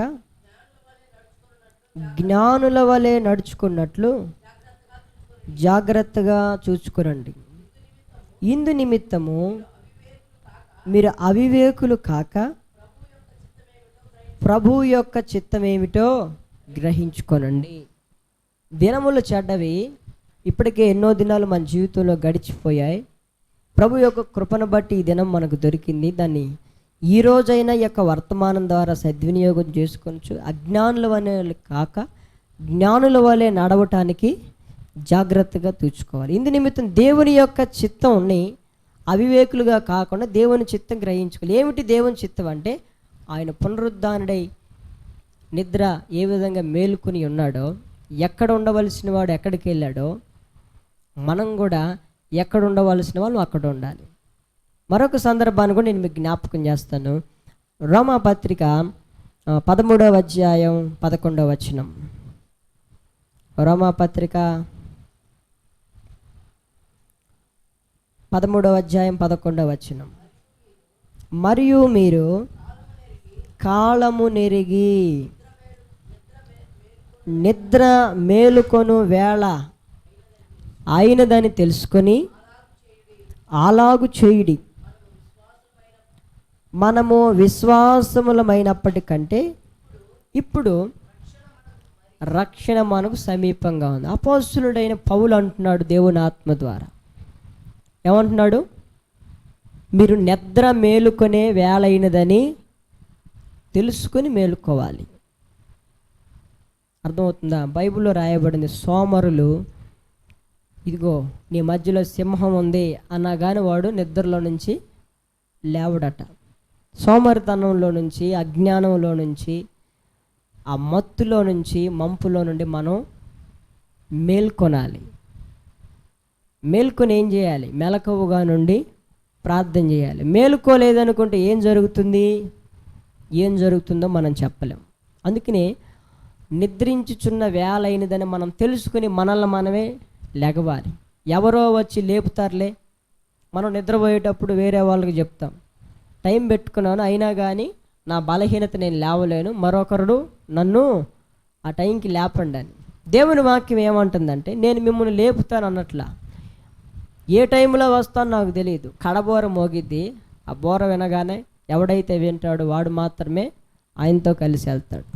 జ్ఞానుల వలె నడుచుకున్నట్లు జాగ్రత్తగా చూచుకురండి. ఇందు నిమిత్తము మీరు అవివేకులు కాక ప్రభు యొక్క చిత్తమేమిటో గ్రహించుకొనండి. దినములు చెడ్డవి. ఇప్పటికే ఎన్నో దినాలు మన జీవితంలో గడిచిపోయాయి. ప్రభు యొక్క కృపను బట్టి ఈ దినం మనకు దొరికింది. దాన్ని ఈ రోజైనా యొక్క వర్తమానం ద్వారా సద్వినియోగం చేసుకోవచ్చు. అజ్ఞానుల వలె కాక జ్ఞానుల వలె నడవటానికి జాగ్రత్తగా తీర్చుకోవాలి. ఇందు నిమిత్తం దేవుని యొక్క చిత్తంని అవివేకులుగా కాకుండా దేవుని చిత్తం గ్రహించుకోవాలి. ఏమిటి దేవుని చిత్తం అంటే, ఆయన పునరుద్ధానుడై నిద్ర ఏ విధంగా మేలుకొని ఉన్నాడో, ఎక్కడ ఉండవలసిన వాడు ఎక్కడికి వెళ్ళాడో, మనం కూడా ఎక్కడ ఉండవలసిన వాళ్ళు అక్కడ ఉండాలి. మరొక సందర్భాన్ని కూడా నేను మీకు జ్ఞాపకం చేస్తాను. రోమాపత్రిక 13వ అధ్యాయం 11వ వచనం. రోమాపత్రిక 13వ అధ్యాయం 11వ వచనం. మరియు మీరు కాలము నెరిగి నిద్ర మేలుకొను వేళ అయినదని తెలుసుకొని అలాగు చేయుడి. మనము విశ్వాసములమైనప్పటికంటే ఇప్పుడు రక్షణ మనకు సమీపంగా ఉంది. అపోస్తులుడైన పౌలు అంటున్నాడు దేవుని ఆత్మ ద్వారా. ఏమంటున్నాడు? మీరు నిద్ర మేలుకొనే వేళ అయినదని తెలుసుకొని మేలుకోవాలి. అర్థమవుతుందా? బైబిల్లో రాయబడింది, సోమరులు ఇదిగో నీ మధ్యలో సింహం ఉంది అనగానే వాడు నిద్రలో నుంచి లేవడట. సోమరితనంలో నుంచి, అజ్ఞానంలో నుంచి, ఆ మత్తులో నుంచి, మంపులో నుండి మనం మేల్కొనాలి. మేల్కొని ఏం చేయాలి? మెలకువగా నుండి ప్రార్థన చేయాలి. మేలుకోలేదనుకుంటే ఏం జరుగుతుంది? ఏం జరుగుతుందో మనం చెప్పలేం. అందుకనే నిద్రించుచున్న వేళ అయినదని మనం తెలుసుకుని మనల్ని మనమే లెగవాలి. ఎవరో వచ్చి లేపుతారులే. మనం నిద్రపోయేటప్పుడు వేరే వాళ్ళకి చెప్తాం, టైం పెట్టుకున్నాను అయినా కానీ నా బలహీనత నేను లేవలేను, మరొకరు నన్ను ఆ టైంకి లేపండి అని. దేవుని వాక్యం ఏమంటుందంటే, నేను మిమ్మల్ని లేపుతాను అన్నట్లా. ఏ టైంలో వస్తానో నాకు తెలియదు. కడబోర మోగిద్ది. ఆ బోర వినగానే ఎవడైతే వింటాడో వాడు మాత్రమే ఆయనతో కలిసి వెళ్తాడు.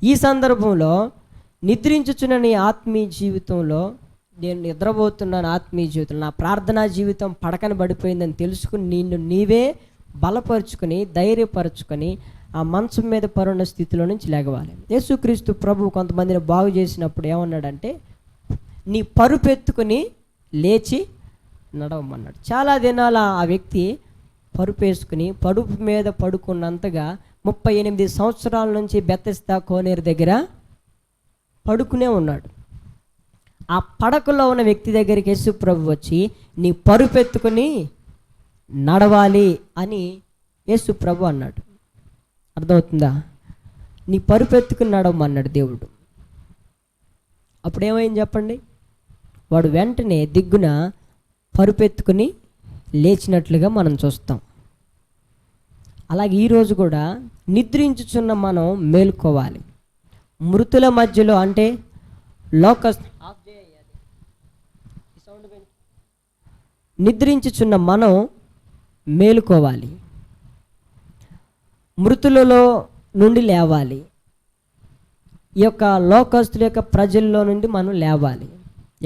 ఈ సందర్భంలో నిద్రించుచున్న నీ ఆత్మీయ జీవితంలో, నేను నిద్రపోతున్నాను ఆత్మీయ జీవితంలో, నా ప్రార్థనా జీవితం పడకన పడిపోయిందని తెలుసుకుని నిన్ను నీవే బలపరుచుకొని ధైర్యపరచుకొని ఆ మంచం మీద పరున్న స్థితిలో నుంచి లేగవాలి. యేసుక్రీస్తు ప్రభు కొంతమందిని బాగు చేసినప్పుడు ఏమన్నాడంటే, నీ పరుపెత్తుకుని లేచి నడవమన్నాడు. చాలా దినాల ఆ వ్యక్తి పరుపేసుకుని పడుపు మీద పడుకున్నంతగా 38 సంవత్సరాల నుంచి బెతెస్దా కోనేరు దగ్గర పడుకునే ఉన్నాడు. ఆ పడకలో ఉన్న వ్యక్తి దగ్గరికి యేసు ప్రభు వచ్చి, నీ పరుపెత్తుకుని నడవాలి అని యేసు ప్రభు అన్నాడు. అర్థమవుతుందా? నీ పరుపెత్తుకుని నడవమన్నాడు దేవుడు. అప్పుడేమైంది చెప్పండి? వాడు వెంటనే దిగ్గున పరుపెత్తుకుని లేచినట్లుగా మనం చూస్తాం. అలాగే ఈరోజు కూడా నిద్రించుచున్న మనం మేలుకోవాలి. మృతుల మధ్యలో అంటే నిద్రించుచున్న మనం మేలుకోవాలి. మృతులలో నుండి లేవాలి. ఈ యొక్క లోకస్తుల యొక్క ప్రజల్లో నుండి మనం లేవాలి.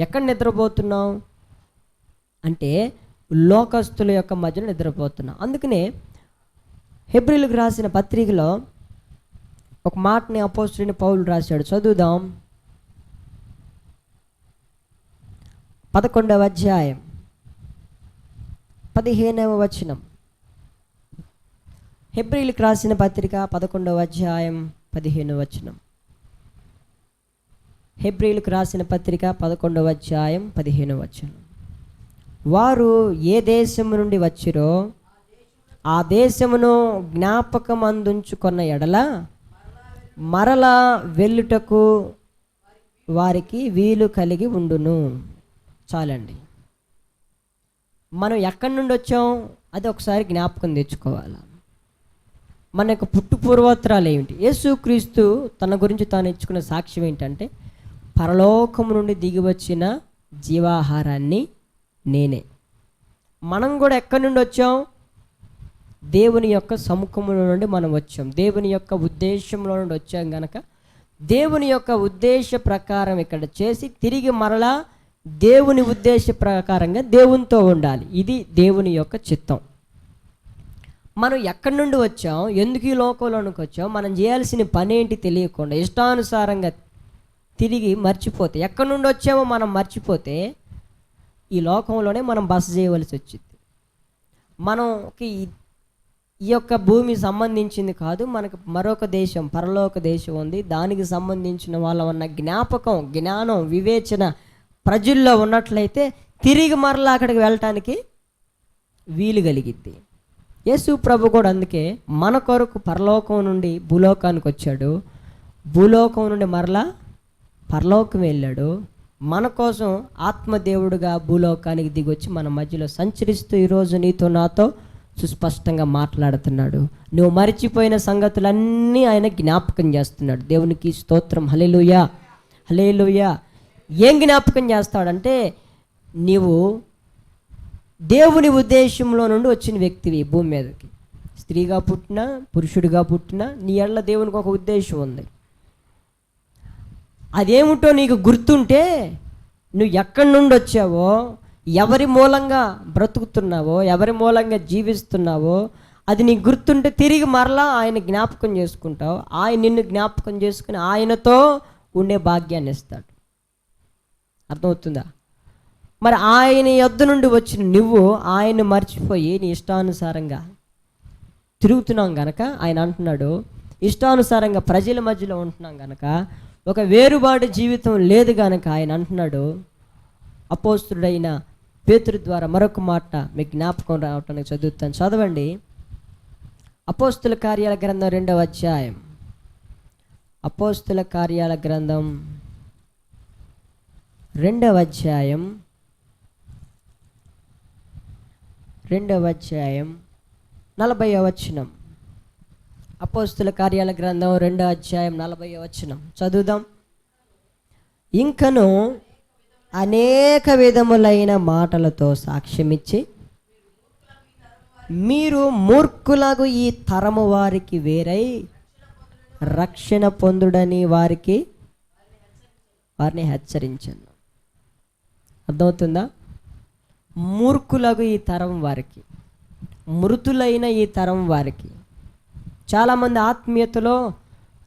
ఎక్కడ నిద్రపోతున్నాం అంటే లోకస్తుల యొక్క మధ్యలో నిద్రపోతున్నాం. అందుకనే హెబ్రీయులకు రాసిన పత్రికలో ఒక మాటని అపోస్తలుడైన పౌలు రాశాడు. చదువుదాం. 11వ అధ్యాయం 15వ వచనం. హెబ్రీయులకు రాసిన పత్రిక 11వ అధ్యాయం 15వ వచనం. హెబ్రీయులకు రాసిన పత్రిక 11వ అధ్యాయం 15వ వచనం. వారు ఏ దేశము నుండి వచ్చిరో ఆ దేశమును జ్ఞాపకం అందించుకున్న ఎడల మరలా వెళ్ళుటకు వారికి వీలు కలిగి ఉండును. చాలండి. మనం ఎక్కడి నుండి వచ్చాం అది ఒకసారి జ్ఞాపకం తెచ్చుకోవాలి. మన యొక్క పుట్టు పూర్వోత్తరాలు ఏమిటి? యేసుక్రీస్తు తన గురించి తాను ఇచ్చుకున్న సాక్ష్యం ఏంటంటే, పరలోకము నుండి దిగి వచ్చిన జీవాహారాన్ని నేనే. మనం కూడా ఎక్కడి నుండి వచ్చాం? దేవుని యొక్క సముఖంలో నుండి మనం వచ్చాం. దేవుని యొక్క ఉద్దేశంలో నుండి వచ్చాం గనక దేవుని యొక్క ఉద్దేశ ప్రకారం ఇక్కడ చేసి తిరిగి మరలా దేవుని ఉద్దేశ ప్రకారంగా దేవునితో ఉండాలి. ఇది దేవుని యొక్క చిత్తం. మనం ఎక్కడి నుండి వచ్చాం, ఎందుకు ఈ లోకంలోనికి వచ్చాం, మనం చేయాల్సిన పని ఏంటి తెలియకుండా ఇష్టానుసారంగా తిరిగి మర్చిపోతే, ఎక్కడి నుండి వచ్చామో మనం మర్చిపోతే ఈ లోకంలోనే మనం బస చేయవలసి వచ్చింది. మనకి ఈ యొక్క భూమి సంబంధించింది కాదు, మనకు మరొక దేశం, పరలోక దేశం ఉంది. దానికి సంబంధించిన వాళ్ళ ఉన్న జ్ఞాపకం, జ్ఞానం, వివేచన ప్రజల్లో ఉన్నట్లయితే తిరిగి మరలా అక్కడికి వెళ్ళటానికి వీలు కలిగిద్ది. యేసు ప్రభు కూడా అందుకే మన కొరకు పరలోకం నుండి భూలోకానికి వచ్చాడు. భూలోకం నుండి మరలా పరలోకం వెళ్ళాడు. మన కోసం ఆత్మదేవుడుగా భూలోకానికి దిగొచ్చి మన మధ్యలో సంచరిస్తూ ఈరోజు నీతో నాతో సుస్పష్టంగా మాట్లాడుతున్నాడు. నువ్వు మరిచిపోయిన సంగతులన్నీ ఆయన జ్ఞాపకం చేస్తున్నాడు. దేవునికి స్తోత్రం. హల్లెలూయా, హల్లెలూయా. ఏం జ్ఞాపకం చేస్తాడంటే, నీవు దేవుని ఉద్దేశంలో నుండి వచ్చిన వ్యక్తివి భూమి మీదకి. స్త్రీగా పుట్టినా పురుషుడిగా పుట్టినా నీ ఎడల దేవునికి ఒక ఉద్దేశం ఉంది. అదేమిటో నీకు గుర్తుంటే, నువ్వు ఎక్కడి నుండి వచ్చావో, ఎవరి మూలంగా బ్రతుకుతున్నావో, ఎవరి మూలంగా జీవిస్తున్నావో అది నీకు గుర్తుంటే తిరిగి మరలా ఆయన జ్ఞాపకం చేసుకుంటావు. ఆయన నిన్ను జ్ఞాపకం చేసుకుని ఆయనతో ఉండే భాగ్యాన్ని ఇస్తాడు. అర్థమవుతుందా? మరి ఆయన యొద్ద నుండి వచ్చిన నువ్వు ఆయన్ని మర్చిపోయి నీ ఇష్టానుసారంగా తిరుగుతున్నాం గనక ఆయన అంటున్నాడు, ఇష్టానుసారంగా ప్రజల మధ్యలో ఉంటున్నాం గనక, ఒక వేరుబాటు జీవితం లేదు గనక ఆయన అంటున్నాడు. అపోస్తుడైన పేతురు ద్వారా మరొక మాట మీకు జ్ఞాపకం రావటానికి చదువుతాను. చదవండి. అపోస్తుల కార్యాల గ్రంథం 2వ అధ్యాయం. అపోస్తుల కార్యాల గ్రంథం 2వ అధ్యాయం 40వ వచనం. అపోస్తుల కార్యాల గ్రంథం 2వ అధ్యాయం 40వ వచనం చదువుదాం. ఇంకను అనేక విధములైన మాటలతో సాక్ష్యమిచ్చి మీరు మూర్ఖులకు ఈ తరము వారికి వేరై రక్షణ పొందుడని వారికి వారిని హెచ్చరించాను. అర్థమవుతుందా? మూర్ఖులకు ఈ తరం వారికి, మృతులైన ఈ తరం వారికి. చాలామంది ఆత్మీయతలో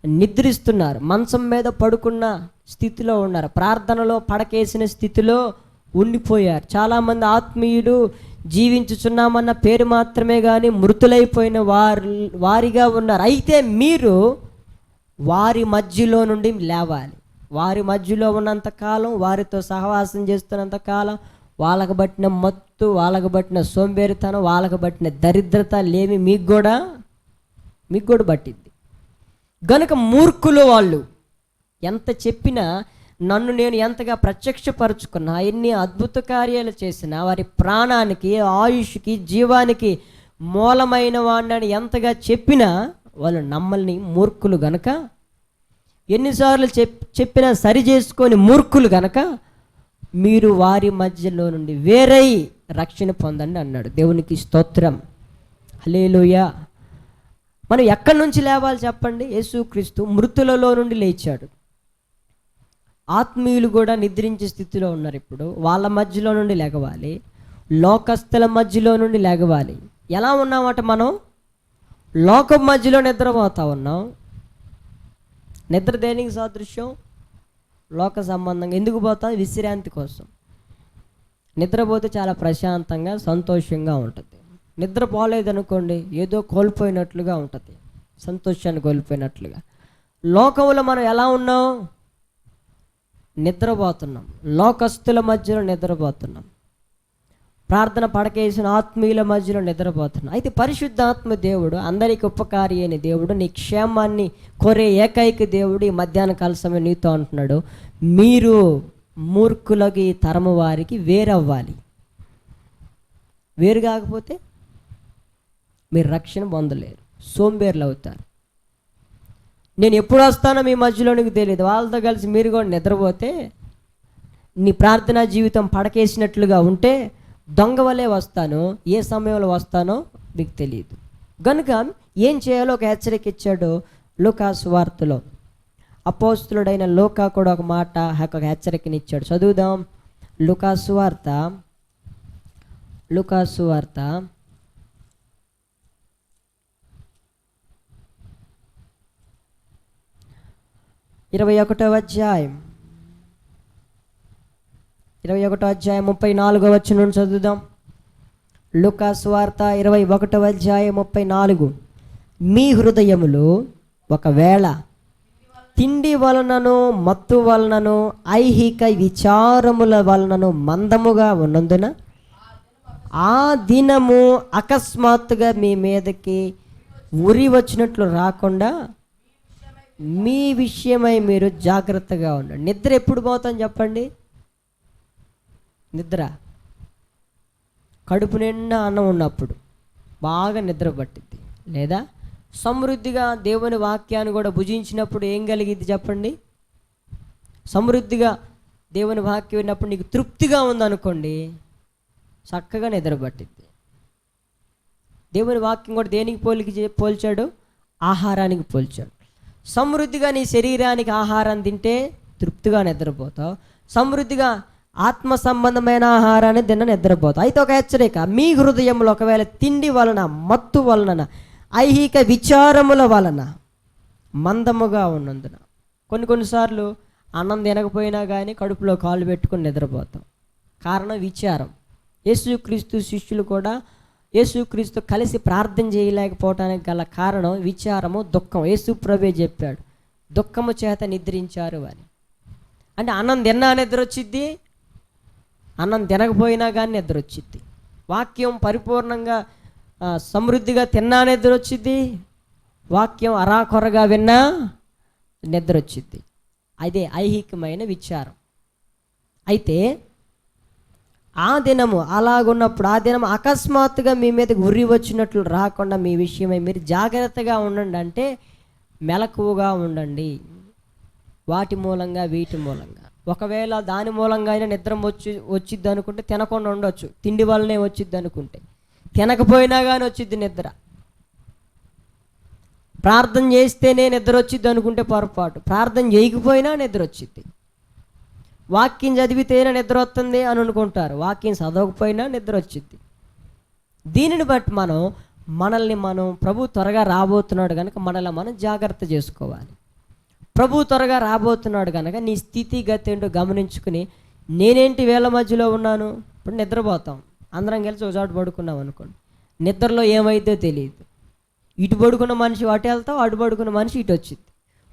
నిద్రిస్తున్నారు, మంచం మీద పడుకున్న స్థితిలో ఉన్నారు, ప్రార్థనలో పడకేసిన స్థితిలో ఉండిపోయారు. చాలామంది ఆత్మీయులు జీవించుచున్నామన్న పేరు మాత్రమే కానీ మృతులైపోయిన వారిగా ఉన్నారు. అయితే మీరు వారి మధ్యలో నుండి లేవాలి. వారి మధ్యలో ఉన్నంతకాలం, వారితో సహవాసం చేస్తున్నంతకాలం వాళ్ళకు బట్టిన మత్తు, వాళ్ళకు బట్టిన సోంబేరితనం, వాళ్ళకు బట్టిన దరిద్రత లేమి మీకు కూడా పట్టింది. గనుక మూర్ఖులు వాళ్ళు. ఎంత చెప్పినా, నన్ను నేను ఎంతగా ప్రత్యక్షపరుచుకున్నా, ఎన్ని అద్భుత కార్యాలు చేసినా, వారి ప్రాణానికి, ఆయుష్కి, జీవానికి మూలమైన వాడిని ఎంతగా చెప్పినా వాళ్ళు నమ్మల్ని మూర్ఖులు గనక, ఎన్నిసార్లు చెప్పినా సరి చేసుకొని మూర్ఖులు గనక మీరు వారి మధ్యలో నుండి వేరై రక్షణ పొందండి అన్నాడు. దేవునికి స్తోత్రం, హల్లెలూయా. మనం ఎక్కడి నుంచి లేవాలి చెప్పండి? యేసుక్రీస్తు మృతులలో నుండి లేచాడు. ఆత్మీయులు కూడా నిద్రించే స్థితిలో ఉన్నారు. ఇప్పుడు వాళ్ళ మధ్యలో నుండి లెగవాలి, లోకస్తుల మధ్యలో నుండి లెగవాలి. ఎలా ఉన్నామట మనం? లోకం మధ్యలో నిద్రపోతా ఉన్నాం. నిద్ర దేనికి సాదృశ్యం? లోక సంబంధంగా. ఎందుకు పోతాం? విశ్రాంతి కోసం. నిద్రపోతే చాలా ప్రశాంతంగా, సంతోషంగా ఉంటుంది. నిద్ర పోలేదనుకోండి, ఏదో కోల్పోయినట్లుగా ఉంటుంది, సంతోషాన్ని కోల్పోయినట్లుగా. లోకంలో మనం ఎలా ఉన్నాం? నిద్రపోతున్నాం, లోకస్తుల మధ్యలో నిద్రపోతున్నాం, ప్రార్థన పడకేసిన ఆత్మీయుల మధ్యలో నిద్రపోతున్నాం. అయితే పరిశుద్ధాత్మ దేవుడు, అందరికి ఉపకారి అయిన దేవుడు, నీ క్షేమాన్ని కోరే ఏకైక దేవుడు ఈ మధ్యాహ్న కాల సమయం నీతో అంటున్నాడు, మీరు మూర్ఖులకి ఈ తరము వారికి వేరవ్వాలి. వేరు కాకపోతే మీరు రక్షణ పొందలేరు, సోంబేర్లు అవుతారు. నేను ఎప్పుడు వస్తానో మీ మధ్యలో నీకు తెలియదు. వాళ్ళతో కలిసి మీరు కూడా నిద్రపోతే, నీ ప్రార్థనా జీవితం పడకేసినట్లుగా ఉంటే, దొంగ వలే వస్తాను, ఏ సమయంలో వస్తానో మీకు తెలియదు. కనుక ఏం చేయాలో ఒక హెచ్చరిక ఇచ్చాడు లూకా సువార్తలో. అపోస్తులుడైన లూకా కూడా ఒక మాట, ఒక హెచ్చరికని ఇచ్చాడు. చదువుదాం. లూకా సువార్త 21వ అధ్యాయం 34వ వచనం చదువుదాం. లూకా సువార్త 21వ అధ్యాయం 34. మీ హృదయములు ఒకవేళ తిండి వలనను, మత్తు వలనను, ఐహిక విచారముల వలనను మందముగా ఉన్నందున ఆ దినము అకస్మాత్తుగా మీ మీదకి ఉరి వచ్చినట్లు రాకుండా మీ విషయమై మీరు జాగ్రత్తగా ఉండండి. నిద్ర ఎప్పుడు పోతాం చెప్పండి? నిద్ర కడుపు నిండా అన్నం ఉన్నప్పుడు బాగా నిద్ర పట్టింది. లేదా సమృద్ధిగా దేవుని వాక్యాన్ని కూడా భుజించినప్పుడు ఏం కలిగిద్ది చెప్పండి? సమృద్ధిగా దేవుని వాక్యం విన్నప్పుడు నీకు తృప్తిగా ఉందనుకోండి, చక్కగా నిద్ర పట్టింది. దేవుని వాక్యం కూడా దేనికి పోల్చాడు? ఆహారానికి పోల్చాడు. సమృద్ధిగా నీ శరీరానికి ఆహారం తింటే తృప్తిగా నిద్రపోతావు, సమృద్ధిగా ఆత్మ సంబంధమైన ఆహారాన్ని తిన్న నిద్రపోతావు. అయితే ఒక హెచ్చరిక, మీ హృదయంలో ఒకవేళ తిండి వలన, మత్తు వలన, ఐహిక విచారముల వలన మందముగా ఉన్నందున. కొన్నిసార్లు అన్నం తినకపోయినా కానీ కడుపులో కాళ్ళు పెట్టుకొని నిద్రపోతాం. కారణం విచారం. యేసుక్రీస్తు శిష్యులు కూడా యేసుక్రీస్తు కలిసి ప్రార్థన చేయలేకపోవటానికి గల కారణం విచారము, దుఃఖం. యేసు ప్రభువే చెప్పాడు, దుఃఖము చేత నిద్రించారు అని. అంటే అన్నం తిన్నా నిద్ర వచ్చిద్ది, అన్నం తినకపోయినా కానీ నిద్ర వచ్చిద్ది. వాక్యం పరిపూర్ణంగా సమృద్ధిగా తిన్నా నిద్ర వచ్చిద్ది, వాక్యం అరాకొరగా విన్నా నిద్ర వచ్చిద్ది. అదే ఐహికమైన విచారం. అయితే ఆ దినము అలాగున్నప్పుడు, ఆ దినం అకస్మాత్తుగా మీ మీదకి ఉరి వచ్చినట్లు రాకుండా మీ విషయమై మీరు జాగ్రత్తగా ఉండండి. అంటే మెలకువగా ఉండండి. వాటి మూలంగా, వీటి మూలంగా. ఒకవేళ దాని మూలంగా అయినా నిద్ర వచ్చిద్ది అనుకుంటే తినకుండా ఉండొచ్చు. తిండి వల్లనే వచ్చిద్ది అనుకుంటే, తినకపోయినా కానీ వచ్చిద్ది నిద్ర. ప్రార్థన చేస్తేనే నిద్ర వచ్చిద్ది అనుకుంటే పొరపాటు. ప్రార్థన చేయకపోయినా నిద్ర వచ్చిద్ది. వాక్యం చదివితేనే నిద్ర వస్తుంది అని అనుకుంటారు. వాక్యం చదవకపోయినా నిద్ర వచ్చింది. దీనిని బట్టి మనల్ని ప్రభు త్వరగా రాబోతున్నాడు కనుక మనల్ని మనం జాగ్రత్త చేసుకోవాలి. ప్రభు త్వరగా రాబోతున్నాడు కనుక నీ స్థితిగతి ఏంటో గమనించుకుని, నేనేంటి వేళ మధ్యలో ఉన్నాను, ఇప్పుడు నిద్రపోతాం, అందరం కలిసి ఒక చోట పడుకున్నాం అనుకోండి, నిద్రలో ఏమైతే తెలియదు. ఇటు పడుకున్న మనిషి అటు వెళ్తావు, అటు పడుకున్న మనిషి ఇటు వచ్చింది.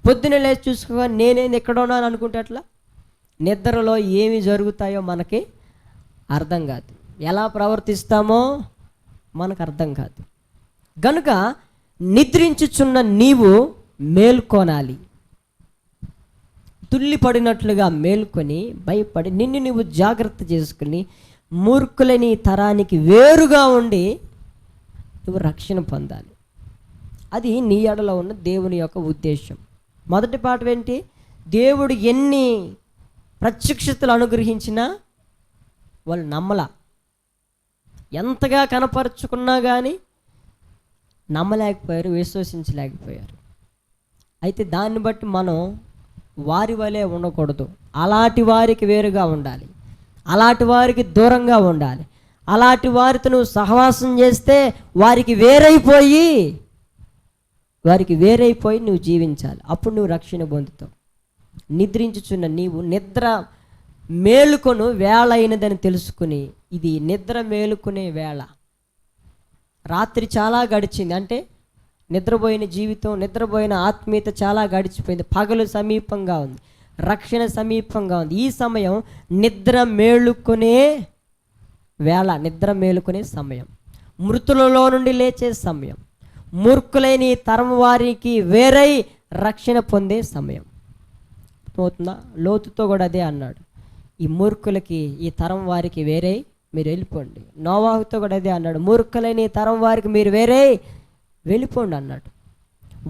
పొద్దున్నే లేచి చూసుకోవాలి నేనేంది ఎక్కడ ఉన్నాను అనుకుంటే అట్లా నిద్రలో ఏమి జరుగుతాయో మనకి అర్థం కాదు, ఎలా ప్రవర్తిస్తామో మనకు అర్థం కాదు. గనుక నిద్రించుచున్న నీవు మేల్కొనాలి. తుల్లిపడినట్లుగా మేల్కొని భయపడి నిన్ను నువ్వు జాగ్రత్త చేసుకుని మూర్ఖులని తరానికి వేరుగా ఉండి నువ్వు రక్షణ పొందాలి. అది నీ ఎడలో ఉన్న దేవుని యొక్క ఉద్దేశం. మొదటి పాఠం ఏంటి? దేవుడు ఎన్ని ప్రత్యక్షతలు అనుగ్రహించినా వాళ్ళు నమ్మలా. ఎంతగా కనపరుచుకున్నా కానీ నమ్మలేకపోయారు, విశ్వసించలేకపోయారు. అయితే దాన్ని బట్టి మనం వారి వలె ఉండకూడదు. అలాంటి వారికి వేరుగా ఉండాలి, అలాంటి వారికి దూరంగా ఉండాలి. అలాంటి వారితో నువ్వు సహవాసం చేస్తే వారికి వేరైపోయి నువ్వు జీవించాలి. అప్పుడు నువ్వు రక్షణ పొందుతావు. నిద్రించుచున్న నీవు నిద్ర మేలుకొను వేళ అయినదని తెలుసుకుని, ఇది నిద్ర మేలుకునే వేళ. రాత్రి చాలా గడిచింది అంటే నిద్రపోయిన జీవితం, నిద్రపోయిన ఆత్మీయత చాలా గడిచిపోయింది. పగలు సమీపంగా ఉంది, రక్షణ సమీపంగా ఉంది. ఈ సమయం నిద్ర మేలుకునే వేళ, నిద్ర మేలుకునే సమయం, మృతులలో నుండి లేచే సమయం, మూర్ఖులైన తరం వారికి వేరై రక్షణ పొందే సమయం. అవుతుందా? లోతుతో కూడా అదే అన్నాడు, ఈ మూర్ఖులకి ఈ తరం వారికి వేరై మీరు వెళ్ళిపోండి. నోవాహుతో కూడా అదే అన్నాడు, మూర్ఖులైన ఈ తరం వారికి మీరు వేరై వెళ్ళిపోండి అన్నాడు.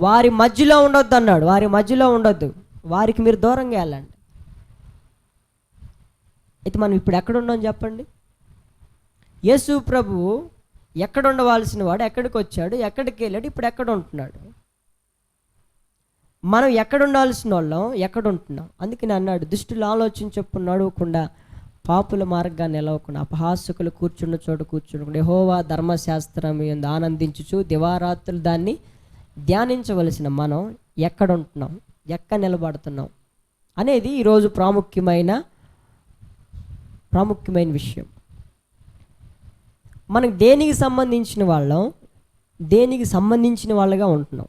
వారి మధ్యలో ఉండొద్దు అన్నాడు, వారి మధ్యలో ఉండొద్దు, వారికి మీరు దూరంగా వెళ్ళండి. అయితే మనం ఇప్పుడు ఎక్కడున్నాం చెప్పండి? యేసు ప్రభువు ఎక్కడ ఉండవలసిన వాడు ఎక్కడికి వచ్చాడు, ఎక్కడికి వెళ్ళాడు, ఇప్పుడు ఎక్కడ ఉంటున్నాడు? మనం ఎక్కడ ఉండాల్సిన వాళ్ళం ఎక్కడ ఉంటున్నాం? అందుకని అన్నాడు, దుష్టులు ఆలోచించప్పుడు నడవకుండా, పాపుల మార్గాన్ని నిలవకుండా, అపహాసకులు కూర్చున్న చోట కూర్చుండకుండా, యెహోవా ధర్మశాస్త్రం యందు ఆనందించుచు దివారాత్రులు దాన్ని ధ్యానించవలసిన మనం ఎక్కడ ఉంటున్నాం, ఎక్కడ నిలబడుతున్నాం అనేది ఈరోజు ప్రాముఖ్యమైన విషయం. మనం దేనికి సంబంధించిన వాళ్ళగా ఉంటున్నాం,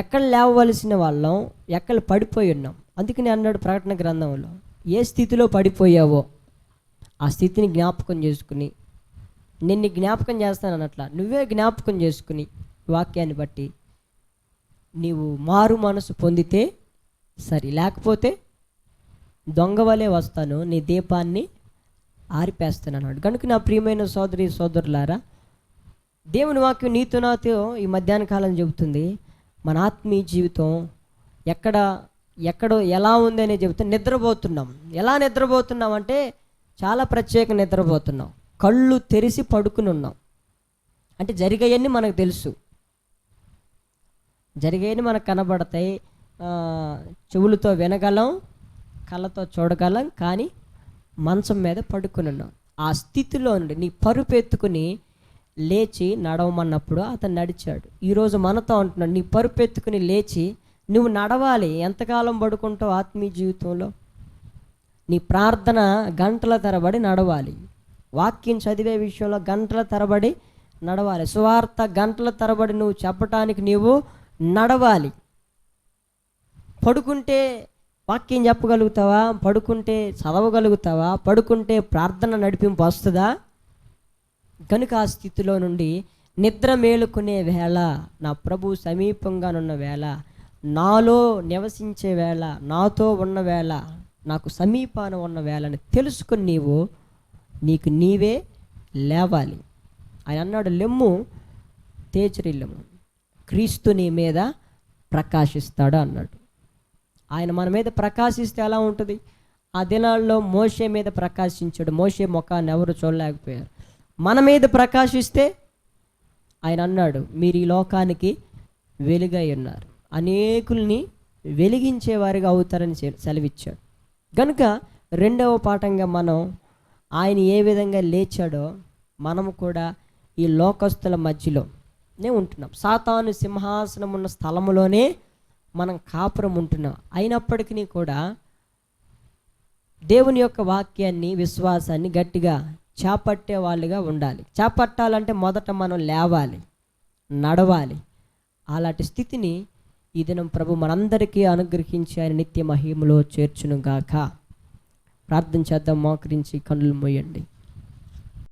ఎక్కడ లేవవలసిన వాళ్ళం ఎక్కడ పడిపోయి ఉన్నాం. అందుకని అన్నాడు ప్రకటన గ్రంథంలో, ఏ స్థితిలో పడిపోయావో ఆ స్థితిని జ్ఞాపకం చేసుకుని, నిన్ను జ్ఞాపకం చేస్తాను అన్నట్ల నువ్వే జ్ఞాపకం చేసుకుని వాక్యాన్ని బట్టి నీవు మారు మనసు పొందితే సరి, లేకపోతే దొంగ వలె వస్తాను, నీ దీపాన్ని ఆరిపేస్తాను అన్నాడు. కనుక నా ప్రియమైన సోదరి సోదరులారా, దేవుని వాక్యం నీతో నాతో ఈ మధ్యాహ్న కాలం చెబుతుంది, మన ఆత్మీయ జీవితం ఎక్కడో ఎలా ఉంది అనేది చెబుతే నిద్రపోతున్నాం. ఎలా నిద్రపోతున్నాం అంటే చాలా ప్రత్యేక నిద్రపోతున్నాం. కళ్ళు తెరిచి పడుకుని ఉన్నాం. అంటే జరిగాయన్నీ మనకు తెలుసు, జరిగాయని మనకు కనబడతాయి, చెవులతో వినగలం, కళ్ళతో చూడగలం, కానీ మంచం మీద పడుకుని ఉన్నాం. ఆ స్థితిలో నుండి నీ పరుపు ఎత్తుకుని లేచి నడవమన్నప్పుడు అతను నడిచాడు. ఈరోజు మనతో అంటున్నాడు, నీ పరుపు ఎత్తుకుని లేచి నువ్వు నడవాలి. ఎంతకాలం పడుకుంటావు ఆత్మీయ జీవితంలో? నీ ప్రార్థన గంటల తరబడి నడవాలి, వాక్యం చదివే విషయంలో గంటల తరబడి నడవాలి, సువార్త గంటల తరబడి నువ్వు చెప్పటానికి నీవు నడవాలి. పడుకుంటే వాక్యం చెప్పగలుగుతావా? పడుకుంటే చదవగలుగుతావా? పడుకుంటే ప్రార్థన నడిపింపు వస్తుందా? కనుక ఆ స్థితిలో నుండి నిద్ర మేలుకునే వేళ, నా ప్రభు సమీపంగానున్న వేళ, నాలో నివసించే వేళ, నాతో ఉన్న వేళ, నాకు సమీపాన ఉన్న వేళని తెలుసుకుని నీకు నీవే లేవాలి. ఆయన అన్నాడు, లెమ్ము తేజరిల్లము, క్రీస్తు నీ మీద ప్రకాశిస్తాడు అన్నాడు. ఆయన మన మీద ప్రకాశిస్తే ఎలా ఉంటుంది? ఆ దినాల్లో మోషే మీద ప్రకాశించాడు, మోషే ముఖాన్ని ఎవరు చూడలేకపోయారు. మన మీద ప్రకాశిస్తే ఆయన అన్నాడు, మీరు ఈ లోకానికి వెలుగై ఉన్నారు, అనేకుల్ని వెలిగించేవారిగా అవుతారని సెలవిచ్చాడు. కనుక రెండవ పాఠంగా మనం ఆయన ఏ విధంగా లేచాడో మనము కూడా ఈ లోకస్తుల మధ్యలోనే ఉంటున్నాం. సాతాను సింహాసనం ఉన్న స్థలములోనే మనం కాపురం ఉంటున్నాం. అయినప్పటికీ కూడా దేవుని యొక్క వాక్యాన్ని, విశ్వాసాన్ని గట్టిగా చేపట్టే వాళ్ళుగా ఉండాలి. చేపట్టాలంటే మొదట మనం లేవాలి, నడవాలి. అలాంటి స్థితిని ఈ దినం ప్రభు మనందరికీ అనుగ్రహించి ఆయన నిత్య మహిమలో చేర్చును గాక. ప్రార్థన చేద్దాం. మోకరించి కన్నులు మూయండి.